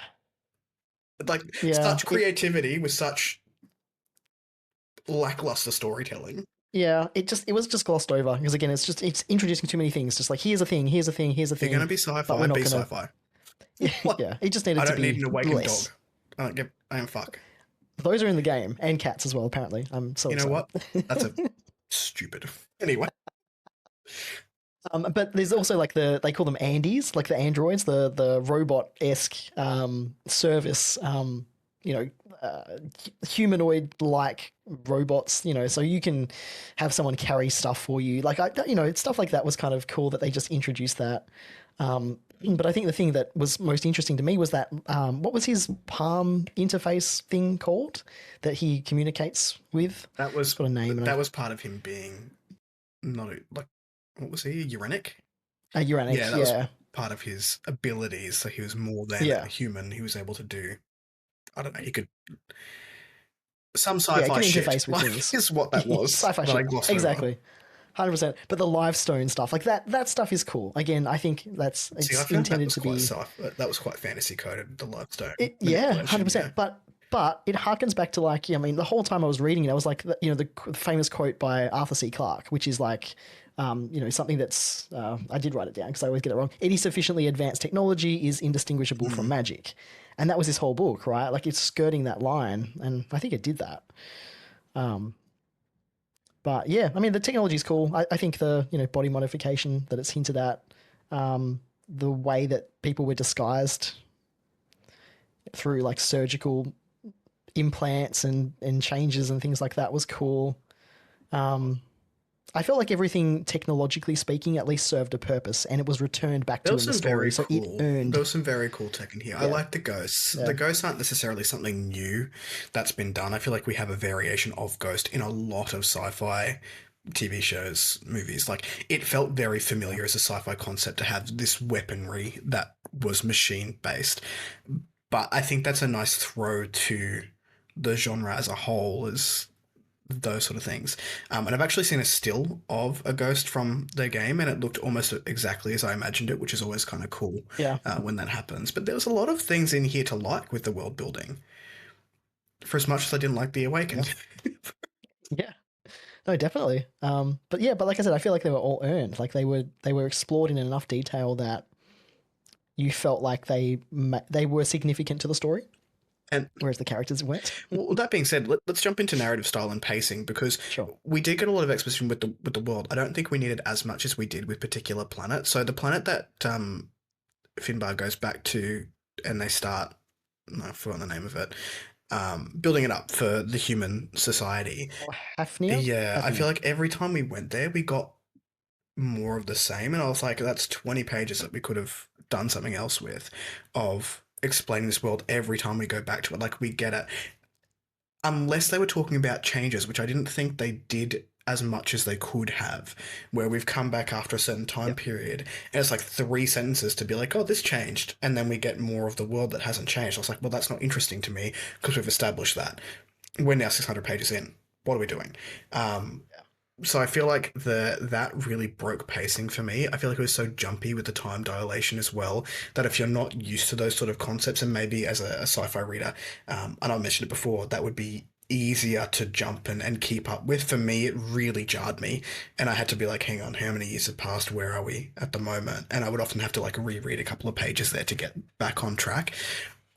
Like yeah. such creativity with such lackluster storytelling. It was just glossed over because again, it's introducing too many things. Just like here's a thing, here's a thing, here's a If you're gonna thing, be but we're sci-fi, not be gonna. sci-fi. What? Yeah, it just I needed to don't need be an awakened dog. less. I don't give. I am fuck. Those are in the game and cats as well. Apparently, I'm so You know excited. what? That's a stupid. Anyway, But there's also like they call them Andes, like the androids, the robot esque service, you know, humanoid like robots. So you can have someone carry stuff for you. Like stuff like that was kind of cool that they just introduced that. But I think the thing that was most interesting to me was that what was his palm interface thing called that he communicates with? It's got a name, and that was part of him being not like, what was he, Uranic? Yeah, Uranic, that was yeah, part of his abilities. So he was more than a yeah. human. He was able to do, I don't know, he could some Yeah, it sci-fi can shit. interface with Like things. is what that was Sci-fi that I shit, glossed over. exactly, 100%. But the live stone stuff, like that stuff is cool. Again, I think See, I it's found that intended was to quite be that was quite fantasy coded. The Lodestone yeah, manipulation. Yeah. 100%. But it harkens back to like, yeah, I mean, the whole time I was reading it, I was like, the famous quote by Arthur C. Clarke, which is like, something that's I did write it down because I always get it wrong. Any sufficiently advanced technology is indistinguishable from Mm. magic, and that was his whole book, right? Like it's skirting that line, and I think it did that. Um, But yeah, I mean, the technology is cool. I think the body modification that it's hinted at, the way that people were disguised through like surgical implants and changes and things like that was cool. Um, I felt like everything, technologically speaking, at least served a purpose, and it was returned back There to was in the some story, very so it cool. There earned. was some very cool tech in here. I Yeah, like the ghosts. The yeah, ghosts aren't necessarily something new that's been done. I feel like we have a variation of ghost in a lot of sci-fi TV shows, movies. Like it felt very yeah, familiar as a sci-fi concept to have this weaponry that was machine based. But I think that's a nice throw to the genre as a whole, is those sort of things. And I've actually seen a still of a ghost from the game, and it looked almost exactly as I imagined it, which is always kind of cool yeah, when that happens. But there was a lot of things in here to like with the world building, for as much as I didn't like The yeah, Awakened. yeah. No, definitely. But yeah, but like I said, I feel like they were all earned. Like they were explored in enough detail that you felt like they were significant to the story, And whereas the characters weren't. well, that being said, let's jump into narrative style and pacing because Sure. we did get a lot of exposition with the world. I don't think we needed as much as we did with particular planets. So the planet that Finbar goes back to, and they start, I forgot the name of it, building it up for the human society. Or Hafnia? Yeah, I feel Hafnia. like every time we went there, we got more of the same, and I was like, that's 20 pages that we could have done something else with, of explaining this world every time we go back to it. Like we get it, unless they were talking about changes, which I didn't think they did as much as they could have, where we've come back after a certain time Yep. period, and it's like three sentences to be like, oh, this changed, and then we get more of the world that hasn't changed. I was like, well, that's not interesting to me because we've established that. We're now 600 pages in. What are we doing? Um, so I feel like that really broke pacing for me. I feel like it was so jumpy with the time dilation as well, that if you're not used to those sort of concepts, and maybe as a sci-fi reader, and I mentioned it before, that would be easier to jump and keep up with. For me, it really jarred me, and I had to be like, hang on, how many years have passed? Where are we at the moment? And I would often have to like reread a couple of pages there to get back on track.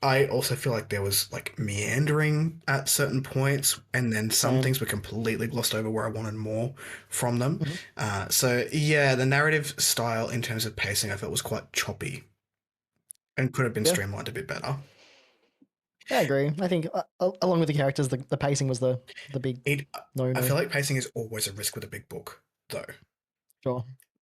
I also feel like there was like meandering at certain points, and then some Same. things were completely glossed over where I wanted more from them. Hmm. So yeah, the narrative style in terms of pacing, I felt was quite choppy and could have been Yeah. streamlined a bit better. Yeah, I agree. I think along with the characters, the pacing was the big It, no I no. feel like pacing is always a risk with a big book, though, Sure.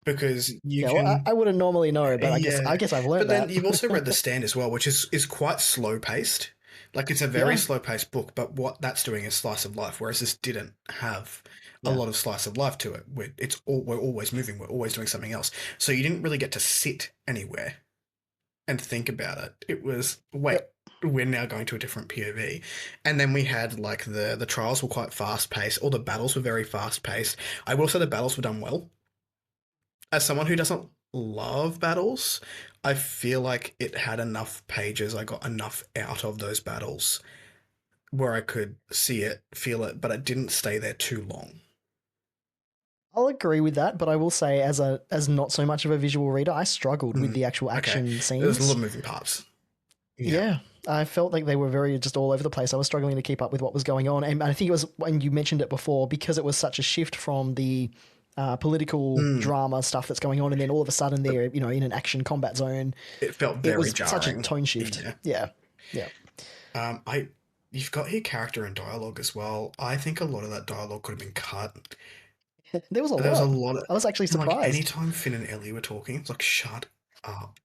because you Yeah. Well, can. I wouldn't normally know, but Yeah, I guess I've learned but then that. you've also read The Stand as well, which is quite slow paced. Like it's a very Yeah. slow paced book, but what that's doing is slice of life, whereas this didn't have a Yeah. lot of slice of life to it. We're always moving, we're always doing something else, so you didn't really get to sit anywhere and think about it. It was wait. Yep. We're now going to a different POV, and then we had like the trials were quite fast paced. All the battles were very fast paced. I will say the battles were done well, as someone who doesn't love battles, I feel like it had enough pages. I got enough out of those battles where I could see it, feel it, but it didn't stay there too long. I'll agree with that, but I will say, as not so much of a visual reader, I struggled with Mm, the actual okay. action There's a lot scenes. of moving parts. Yeah. Yeah, I felt like they were very just all over the place. I was struggling to keep up with what was going on, and I think it was when you mentioned it before, because it was such a shift from the political Mm, drama stuff that's going on, and then all of a sudden they're in an action combat zone. it felt It very was such a jarring. tone shift. Yeah. Yeah, yeah. I You've got here character and dialogue as well. I think a lot of that dialogue could have been cut. There was a There was a lot. lot of I was actually like surprised. anytime Finn and Ellie were talking, it's like shut up.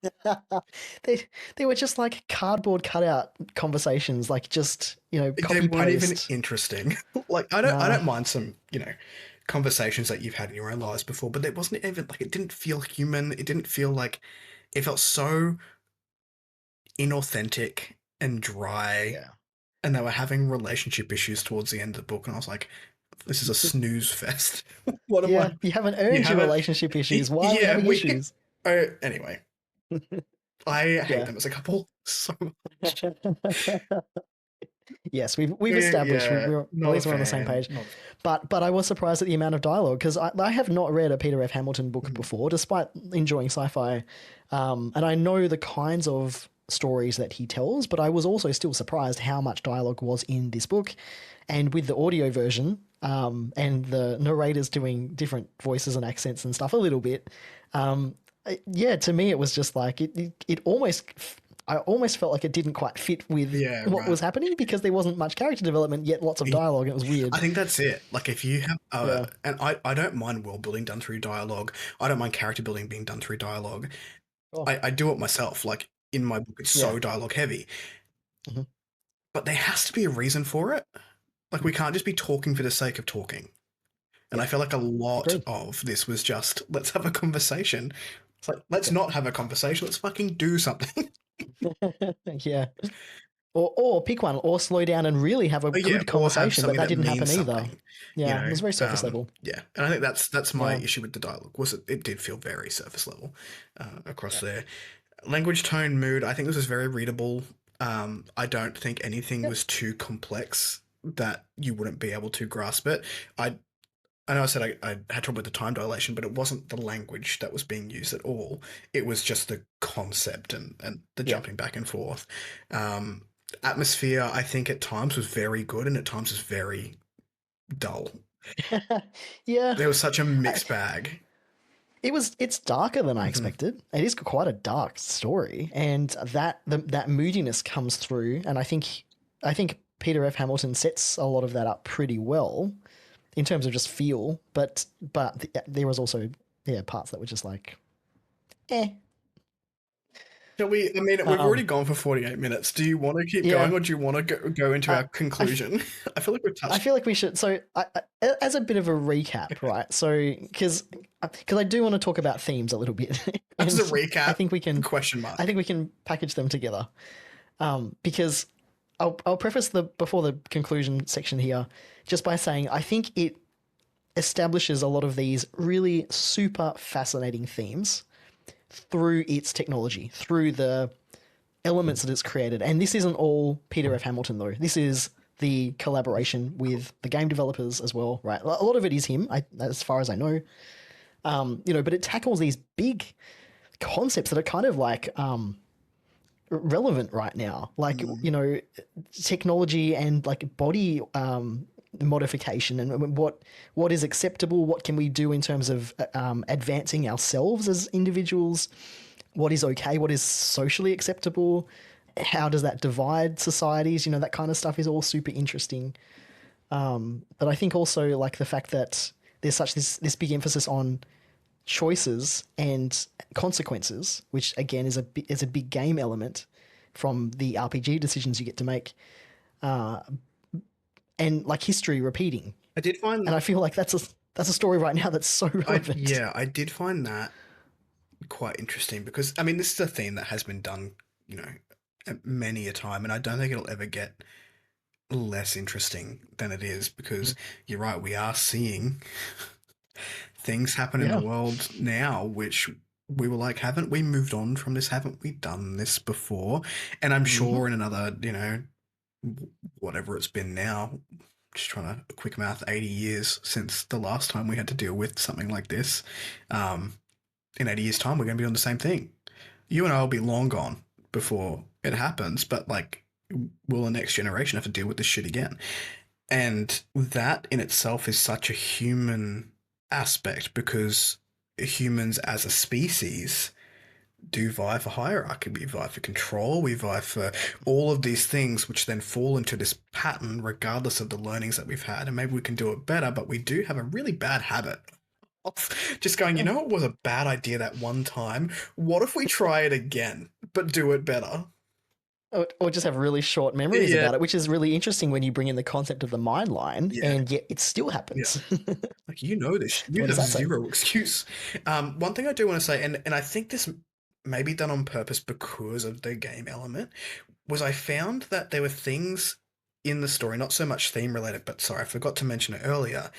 they they were just like cardboard cutout conversations, like just They copy weren't even paste. interesting. Like I Nah, don't mind some, conversations that you've had in your own lives before, but it wasn't even like, it didn't feel human. It didn't feel like, it felt so inauthentic and dry, yeah, and they were having relationship issues towards the end of the book, and I was like, this is a snooze fest. What am I? yeah. You haven't You earned your haven't relationship issues. Why are we Yeah, having we issues? anyway, I hate Yeah. them as a couple so much. Yes, we've established Yeah, we're at not a least we're on the same fan. page. Not But I was surprised at the amount of dialogue, because I have not read a Peter F. Hamilton book mm, before, despite enjoying sci-fi, and I know the kinds of stories that he tells. But I was also still surprised how much dialogue was in this book, and with the audio version, and the narrators doing different voices and accents and stuff a little bit. Yeah, to me it was just like it almost. I almost felt like it didn't quite fit with Yeah, what right. was happening because there wasn't much character development, yet lots of dialogue. And it was weird. I think that's it. Like if you have, Yeah. and I don't mind world building done through dialogue. I don't mind character building being done through dialogue. Oh, I do it myself. Like in my book, it's yeah. so dialogue heavy, Hmm. but there has to be a reason for it. Like we can't just be talking for the sake of talking. And I Yeah. feel like a lot Agreed. of this was just let's have a conversation. It's like let's Yeah. not have a conversation. Let's fucking do something. Yeah. Or pick one, or slow down and really have a Oh, yeah, good or have conversation, but something that that didn't happen means either. something. You Yeah, it know, was very surface level. yeah, and I think that's my Yeah. issue with the dialogue was it did feel very surface level across Yeah. there. Language, tone, mood. I think this was very readable. I don't think anything Yep. was too complex that you wouldn't be able to grasp it. I I know I said I had trouble with the time dilation, but it wasn't the language that was being used at all. It was just the concept and the Yeah. jumping back and forth. Um, Atmosphere, I think at times was very good and at times was very dull. Yeah. There was such a I, mixed bag. it's darker than I Mhm. expected. It is quite a dark story, and that moodiness comes through, and I think Peter F. Hamilton sets a lot of that up pretty well in terms of just feel, but there was also parts that were just like eh. Shall we? I mean, we've already Um, gone for 48 minminutes. Do you want to keep yeah. going or do you want to go into I, our I conclusion? I feel like we've I touched. feel like we should. So, as a bit of a recap, right? So, because I do want to talk about themes a little bit, As a and I recap, think we can, question mark. I think we can package them together. Because I'll preface the before the conclusion section here just by saying I think it establishes a lot of these really super fascinating themes through its technology, through the elements that it's created. And this isn't all Peter F. Hamilton, though. This is the collaboration with the game developers as well, right? A lot of it is him, as far as I know. But it tackles these big concepts that are kind of like relevant right now, like technology and like body modification and what is acceptable, what can we do in terms of advancing ourselves as individuals, what is okay, what is socially acceptable, how does that divide societies, that kind of stuff is all super interesting. But I think also like the fact that there's such this big emphasis on choices and consequences, which again is a big game element from the RPG decisions you get to make, and like history repeating. I did find And I feel like that's a story right now that's so relevant. I did find that quite interesting because I mean this is a theme that has been done, many a time, and I don't think it'll ever get less interesting than it is because you're right, we are seeing things happen in the Yeah. world now which we were like, haven't we moved on from this? Haven't we done this before? And I'm Hmm. sure in another, whatever it's been now, just trying to quick math, 80 years since the last time we had to deal with something like this. Um, in 80 years' time, we're going to be on the same thing. You and I will be long gone before it happens, but like, will the next generation have to deal with this shit again? And that in itself is such a human aspect because humans as a species do vie for hierarchy, we vie for control, we vie for all of these things, which then fall into this pattern regardless of the learnings that we've had. And maybe we can do it better, but we do have a really bad habit of just going, Yeah. it was a bad idea that one time. What if we try it again, but do it better? Or just have really short memories Yeah, about it, which is really interesting when you bring in the concept of the mind line, yeah, and yet it still yeah. happens. Like, this. You What does have that say? zero excuse. One thing I do want to say, and I think this may be done on purpose because of the game element, was I found that there were things in the story, not so much theme related, but sorry, I forgot to mention it earlier,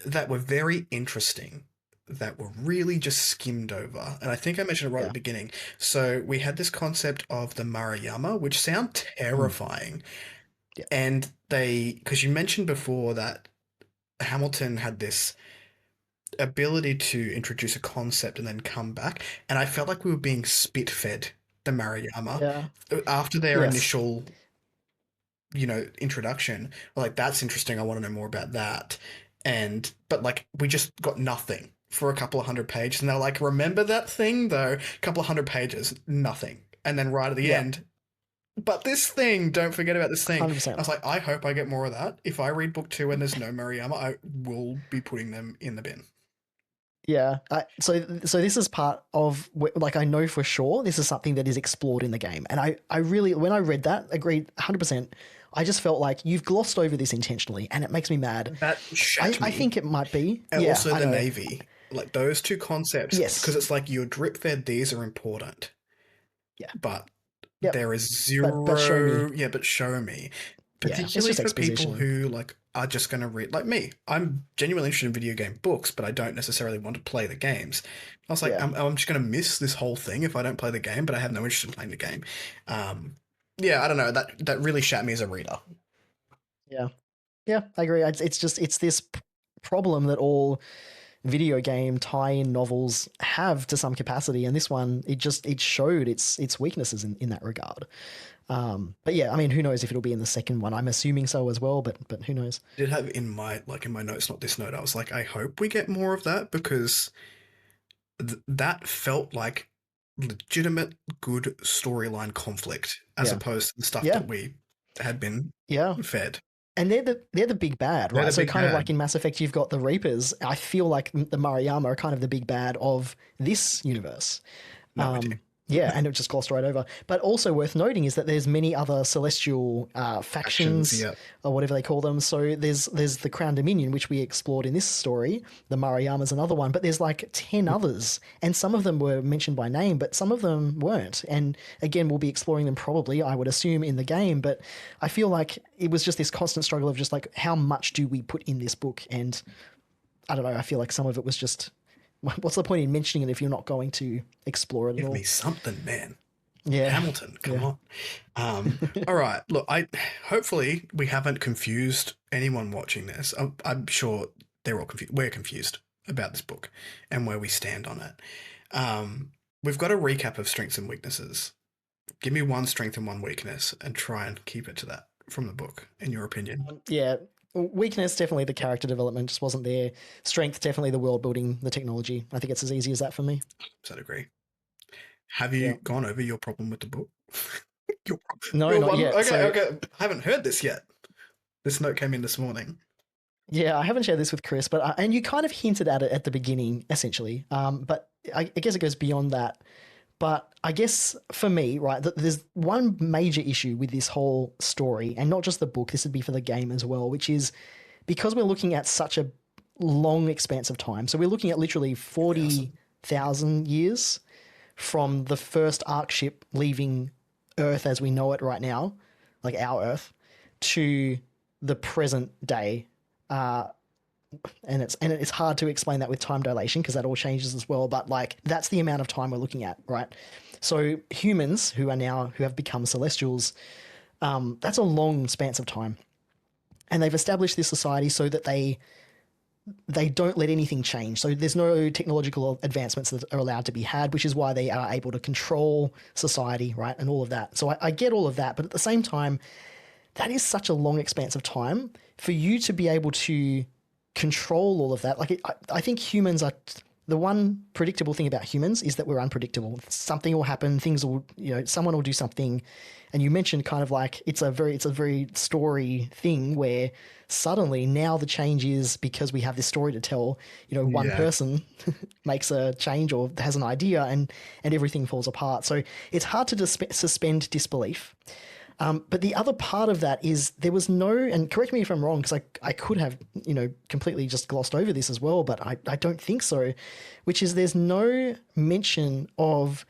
that were very interesting, that were really just skimmed over. And I think I mentioned it right at Yeah. the beginning. So we had this concept of the Marayama, which sound Mm. terrifying. Yeah. And because you mentioned before that Hamilton had this ability to introduce a concept and then come back. And I felt like we were being spit fed the Marayama Yeah. after their Yes. initial, introduction. Like, that's interesting. I want to know more about that. But like, we just got nothing for a couple of hundred pages. And they're like, remember that thing though? A couple of hundred pages, nothing. and then right at the Yeah, end, but this thing, don't forget about this thing. I 100%. was like, I hope I get more of that. If I read book 2 and there's no Mariama, I will be putting them in the bin. Yeah. So this is part of like I know for sure this is something that is explored in the game, and I really when I read that agreed 100%. I just felt like you've glossed over this intentionally, and it makes me mad. That shat me. I think it might be. And Yeah, also I the know. Navy. Like those two concepts, Yes. because it's like you're drip fed, these are important, Yeah. but Yep. there is But show me. zero. Yeah, but show me. Yeah, it's Particularly just for people exposition. who like are just going to read, like me. I'm genuinely interested in video game books, but I don't necessarily want to play the games. I was like, Yeah. I'm just going to miss this whole thing if I don't play the game, but I have no interest in playing the game. Yeah, I don't know. That really shat me as a reader. Yeah. Yeah, I agree. It's this problem that all video game tie-in novels have to some capacity, and this one it showed its weaknesses in that regard. But yeah, I mean, who knows if it'll be in the second one? I'm assuming so as well, but who knows? I did have in my notes, not this note, I was like, I hope we get more of that, because that felt like legitimate good storyline conflict as Yeah. opposed to the stuff Yeah. that we had been Yeah. fed. And they're the big bad, They're right? the So big kind of bad. like in Mass Effect, you've got the Reapers. I feel like the Mariama are kind of the big bad of this universe. No idea. Yeah, and it just glossed right over. But also worth noting is that there's many other celestial factions, yeah. or whatever they call them. So there's the Crown Dominion, which we explored in this story. The Mariama's another one, but there's like 10 others, and some of them were mentioned by name, but some of them weren't. And again, we'll be exploring them probably, I would assume, in the game. But I feel like it was just this constant struggle of just like, how much do we put in this book? And I don't know, I feel like some of it was just, what's the point in mentioning it if you're not going to explore it at Give all? me something, man. Yeah. Hamilton, come Yeah. on. All right. Look, hopefully we haven't confused anyone watching this. I'm sure they're all confused. We're confused about this book and where we stand on it. We've got a recap of strengths and weaknesses. Give me one strength and one weakness and try and keep it to that from the book, in your opinion. Yeah. Weakness, definitely the character development just wasn't there. Strength, definitely the world building, the technology. I think it's as easy as that for me. Does that agree? Have you Yeah. gone over your problem with the book? No, Your not one- yet. Okay, So, okay. I haven't heard this yet. This note came in this morning. yeah, I haven't shared this with Chris, but and you kind of hinted at it at the beginning, essentially. But I guess it goes beyond that. But I guess for me, right, there's one major issue with this whole story, and not just the book. This would be for the game as well, which is because we're looking at such a long expanse of time. So we're looking at literally 40,000 years from the first Ark ship leaving Earth as we know it right now, like our Earth, to the present day. And it's hard to explain that with time dilation because that all changes as well. But like that's the amount of time we're looking at, right? So humans who have become celestials, that's a long span of time, and they've established this society so that they don't let anything change. So there's no technological advancements that are allowed to be had, which is why they are able to control society, right? And all of that. So I get all of that, but at the same time, that is such a long expanse of time for you to be able to control all of that. Like I think humans are the one predictable thing about humans is that we're unpredictable. Something will happen. Things will, someone will do something. And you mentioned kind of like it's a very story thing where suddenly now the change is because we have this story to tell. One person makes a change or has an idea, and everything falls apart. So it's hard to suspend disbelief. But the other part of that is there was no, and correct me if I'm wrong, because I could have, completely just glossed over this as well, but I don't think so, which is there's no mention of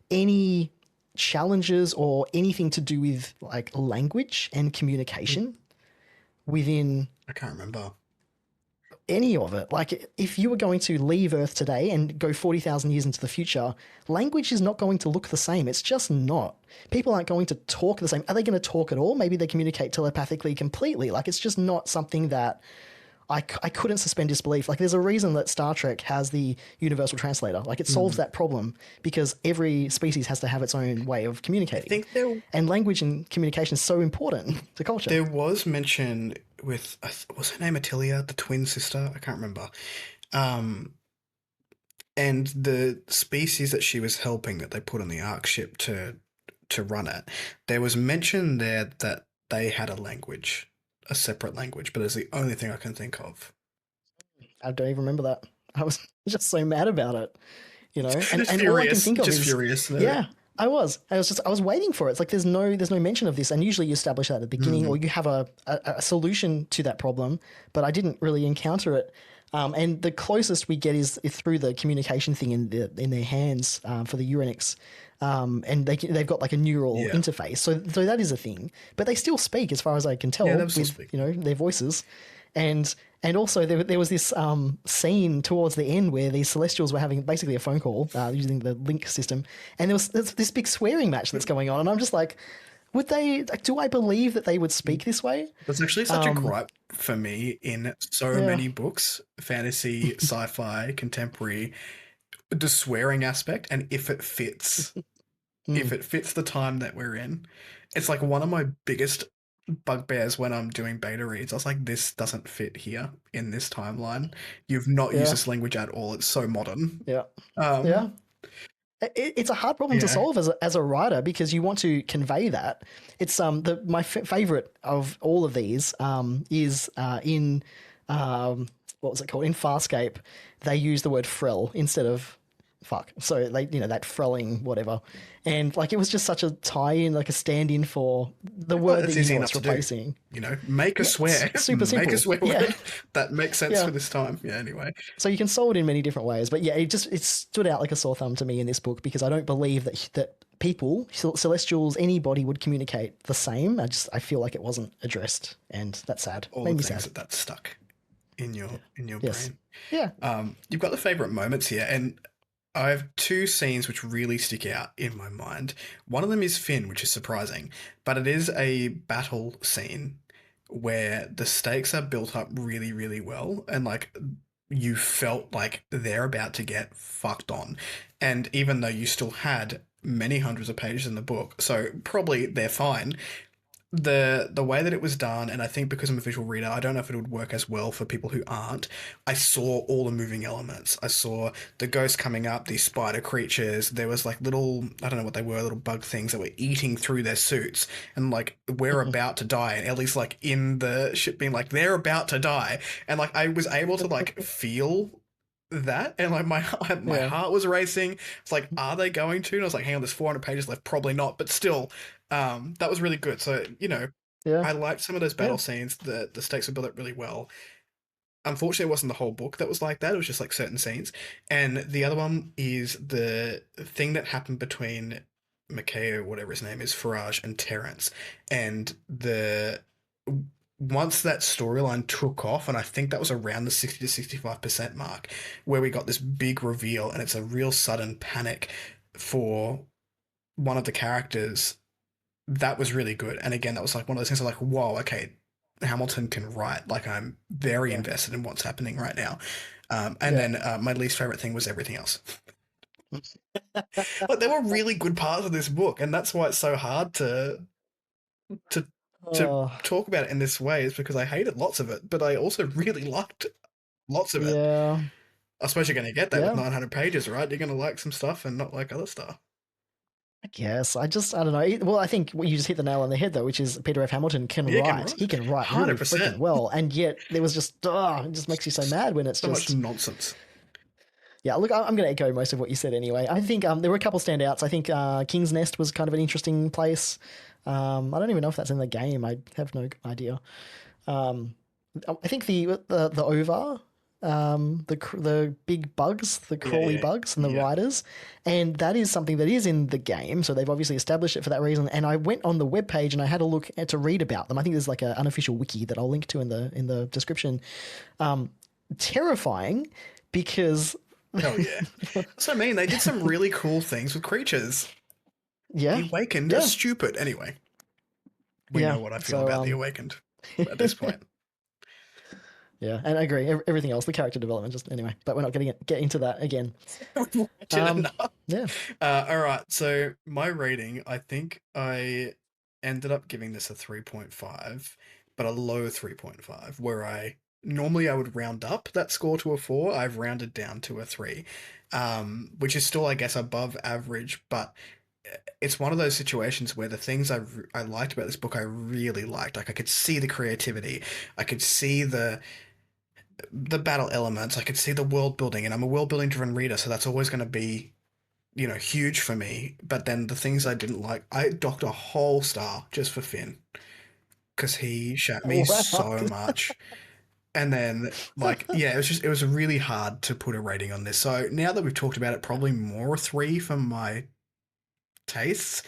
any challenges or anything to do with like language and communication within I can't remember. any of it. Like if you were going to leave Earth today and go 40,000 years into the future, language is not going to look the same. It's just not. People aren't going to talk the same. Are they going to talk at all? Maybe they communicate telepathically completely. Like it's just not something that I couldn't suspend disbelief. Like there's a reason that Star Trek has the universal translator. Like it solves that problem because every species has to have its own way of communicating. And language and communication is so important to culture. There was mention with, was her name Attilia, the twin sister? I can't remember. And the species that she was helping that they put on the Ark ship to to run it, there was mention there that they had a language, a separate language, but it's the only thing I can think of. I don't even remember that. I was just so mad about it, you know. Just And all I can furious, think of just is, furious. yeah, I was waiting for it. It's like there's no mention of this, and usually you establish that at the beginning, or you have a solution to that problem. But I didn't really encounter it. And the closest we get is through the communication thing in their hands for the Uranix. And they've got like a neural Yeah. interface, so that is a thing. But they still speak, as far as I can tell, Yeah, they still with speak. their voices. And also there was this scene towards the end where these Celestials were having basically a phone call using the link system, and there's this big swearing match that's going on, and I'm just like, would they? Like, do I believe that they would speak this way? That's actually such a gripe for me in so Yeah. many books, fantasy, sci-fi, contemporary, the swearing aspect, and if it fits, if it fits the time that we're in, it's like one of my biggest bugbears when I'm doing beta reads. I was like, this doesn't fit here in this timeline. You've not used Yeah. this language at all. It's so modern. Yeah. Um, Yeah. It's a hard problem to Yeah. solve as a writer, because you want to convey that. It's my favorite of all of these is in what was it called, in Farscape. They use the word frill instead of fuck, so they, that frelling whatever, and like it was just such a tie-in, like a stand-in for the word It's that easy you know enough it's to do. replacing. Make a swear. Super simple. Make a swear Yeah. word that makes sense Yeah. for this time. Yeah, anyway. So you can solve it in many different ways, but yeah, it stood out like a sore thumb to me in this book, because I don't believe that people, Celestials, anybody would communicate the same. I feel like it wasn't addressed, and that's sad. All Made the me things sad. that's stuck in your Yes. brain. Yeah. You've got the favorite moments here, and I have two scenes which really stick out in my mind. One of them is Finn, which is surprising, but it is a battle scene where the stakes are built up really, really well, and like you felt like they're about to get fucked on. And even though you still had many hundreds of pages in the book, so probably they're fine, the way that it was done, and I think because I'm a visual reader, I don't know if it would work as well for people who aren't. I saw all the moving elements. I saw the ghosts coming up, these spider creatures. There was like little, I don't know what they were, little bug things that were eating through their suits, and like we're about to die. And Ellie's like in the ship being like, they're about to die, and like I was able to like feel that, and like my Yeah. heart was racing. It's like, are they going to? And I was like, hang on, there's 400 pages left, probably not, but still, that was really good. So Yeah. I liked some of those battle scenes. The stakes were built up really well. Unfortunately, it wasn't the whole book that was like that. It was just like certain scenes. And the other one is the thing that happened between Mikhail, whatever his name is, Farage, and Terrence. And once that storyline took off, and I think that was around the 60 to 65% mark, where we got this big reveal, and it's a real sudden panic for one of the characters. That was really good. And again, that was like one of those things I'm like, whoa, okay, Hamilton can write. Like, I'm very invested in what's happening right now. Then my least favorite thing was everything else. Like, there were really good parts of this book, and that's why it's so hard to Oh, talk about it in this way, is because I hated lots of it, but I also really liked lots of it. yeah. I suppose you're going to get that Yeah. with 900 pages, right? You're going to like some stuff and not like other stuff. I guess I don't know. Well, I think you just hit the nail on the head though, which is Peter F. Hamilton can write. He can write really 100%. freaking well, and yet there was just it just makes you so mad when it's So just much nonsense. Yeah, look, I'm going to echo most of what you said anyway. I think there were a couple standouts. I think King's Nest was kind of an interesting place. I don't even know if that's in the game. I have no idea. I think the Ovar, the big bugs, the crawly bugs and the riders, and that is something that is in the game. So they've obviously established it for that reason. And I went on the webpage and I had a look to read about them. I think there's like an unofficial wiki that I'll link to in the description. Terrifying because. Oh yeah, that's what I mean. They did some really cool things with creatures. Yeah, The Awakened is stupid. Anyway, we know what I feel about The Awakened at this point. Yeah, and I agree. Everything else, the character development, just anyway. But we're not going to get into that again. Yeah. All right. So my rating, I think I ended up giving this a 3.5, but a low 3.5, where I would round up that score to a 4. I've rounded down to a 3, which is still, I guess, above average, but it's one of those situations where the things I liked about this book I really liked. Like I could see the creativity, I could see the battle elements, I could see the world building, and I'm a world building driven reader, so that's always going to be, huge for me. But then the things I didn't like, I docked a whole star just for Finn because he shat me Wow. so much. And then, like, yeah, it was really hard to put a rating on this. So now that we've talked about it, probably more a three for my tastes.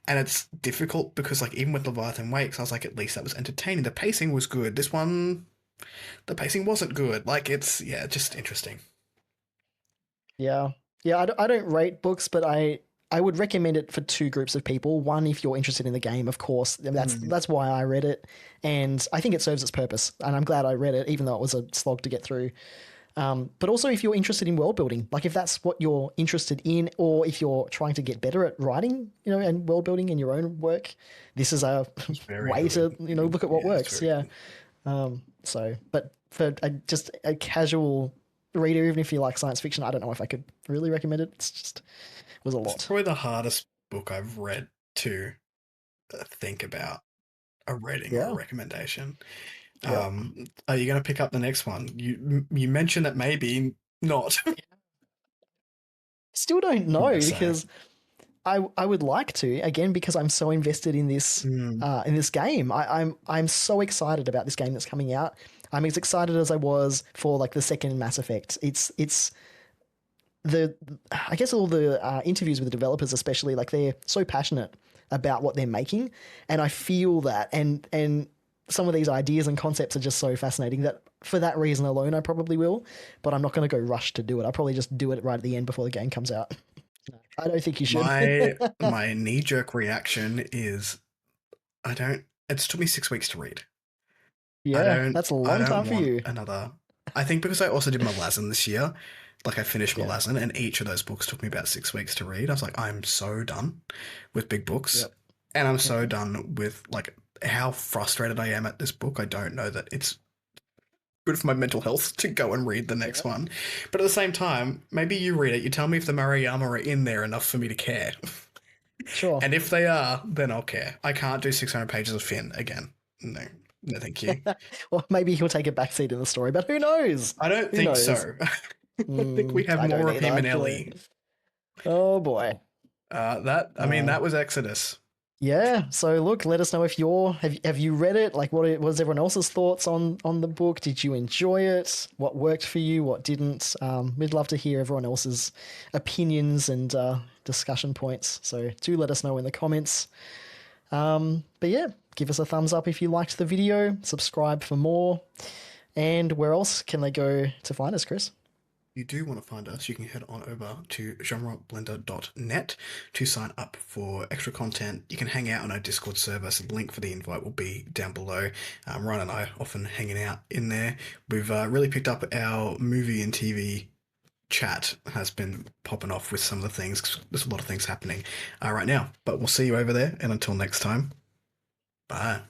And it's difficult because, like, even with Leviathan Wakes, I was like, at least that was entertaining. The pacing was good. This one, the pacing wasn't good. Like, it's, yeah, just interesting. Yeah. Yeah, I don't rate books, but I would recommend it for two groups of people. One, if you're interested in the game, of course, Mm. that's why I read it, and I think it serves its purpose. And I'm glad I read it, even though it was a slog to get through. But also, if you're interested in world building, like if that's what you're interested in, or if you're trying to get better at writing, and world building in your own work, this is a It's very way to, good. look at what Yeah, it's works. very Yeah. good. So, but for just a casual reader, even if you like science fiction, I don't know if I could really recommend it. It's just it was a It's lot. probably the hardest book I've read to think about a rating or a Yeah. recommendation. Yeah. Are you going to pick up the next one? You mentioned that maybe not. Still don't know Yeah, same. because I would like to again because I'm so invested Mm, in this game. I'm so excited about this game that's coming out. I'm as excited as I was for like the second Mass Effect. It's the I guess all the interviews with the developers, especially, like they're so passionate about what they're making, and I feel that, and some of these ideas and concepts are just so fascinating that for that reason alone, I probably will. But I'm not going to go rush to do it. I'll probably just do it right at the end before the game comes out. I don't think you should. my knee jerk reaction is I don't. It's took me 6 weeks to read. Yeah, that's a I long time don't for want you. another. I think because I also did Malazan this year. Like I finished Yeah. Malazan, and each of those books took me about 6 weeks to read. I was like, I'm so done with big books, Yep. and I'm so Mhm. done with like how frustrated I am at this book. I don't know that it's good for my mental health to go and read the next Yeah. one. But at the same time, maybe you read it. You tell me if the Maruyama are in there enough for me to care. Sure. And if they are, then I'll care. I can't do 600 pages of Finn again. No, no, thank you. Well, maybe he'll take a backseat in the story, but who knows? I don't Who think knows? so. I think we have I don't more of him either. and Ellie. Oh boy. I mean, Uh, that was Exodus. yeah. So look, let us know if have you read it? Like, what was everyone else's thoughts on the book? Did you enjoy it? What worked for you? What didn't? We'd love to hear everyone else's opinions and discussion points. So do let us know in the comments. But yeah, give us a thumbs up if you liked the video. Subscribe for more. And where else can they go to find us, Kris? If you do want to find us, you can head on over to genreblender.net to sign up for extra content. You can hang out on our Discord server, so the link for the invite will be down below. Ryan and I often hanging out in there. We've really picked up our movie and TV chat has been popping off with some of the things. 'Cause there's a lot of things happening right now, but we'll see you over there. And until next time, bye.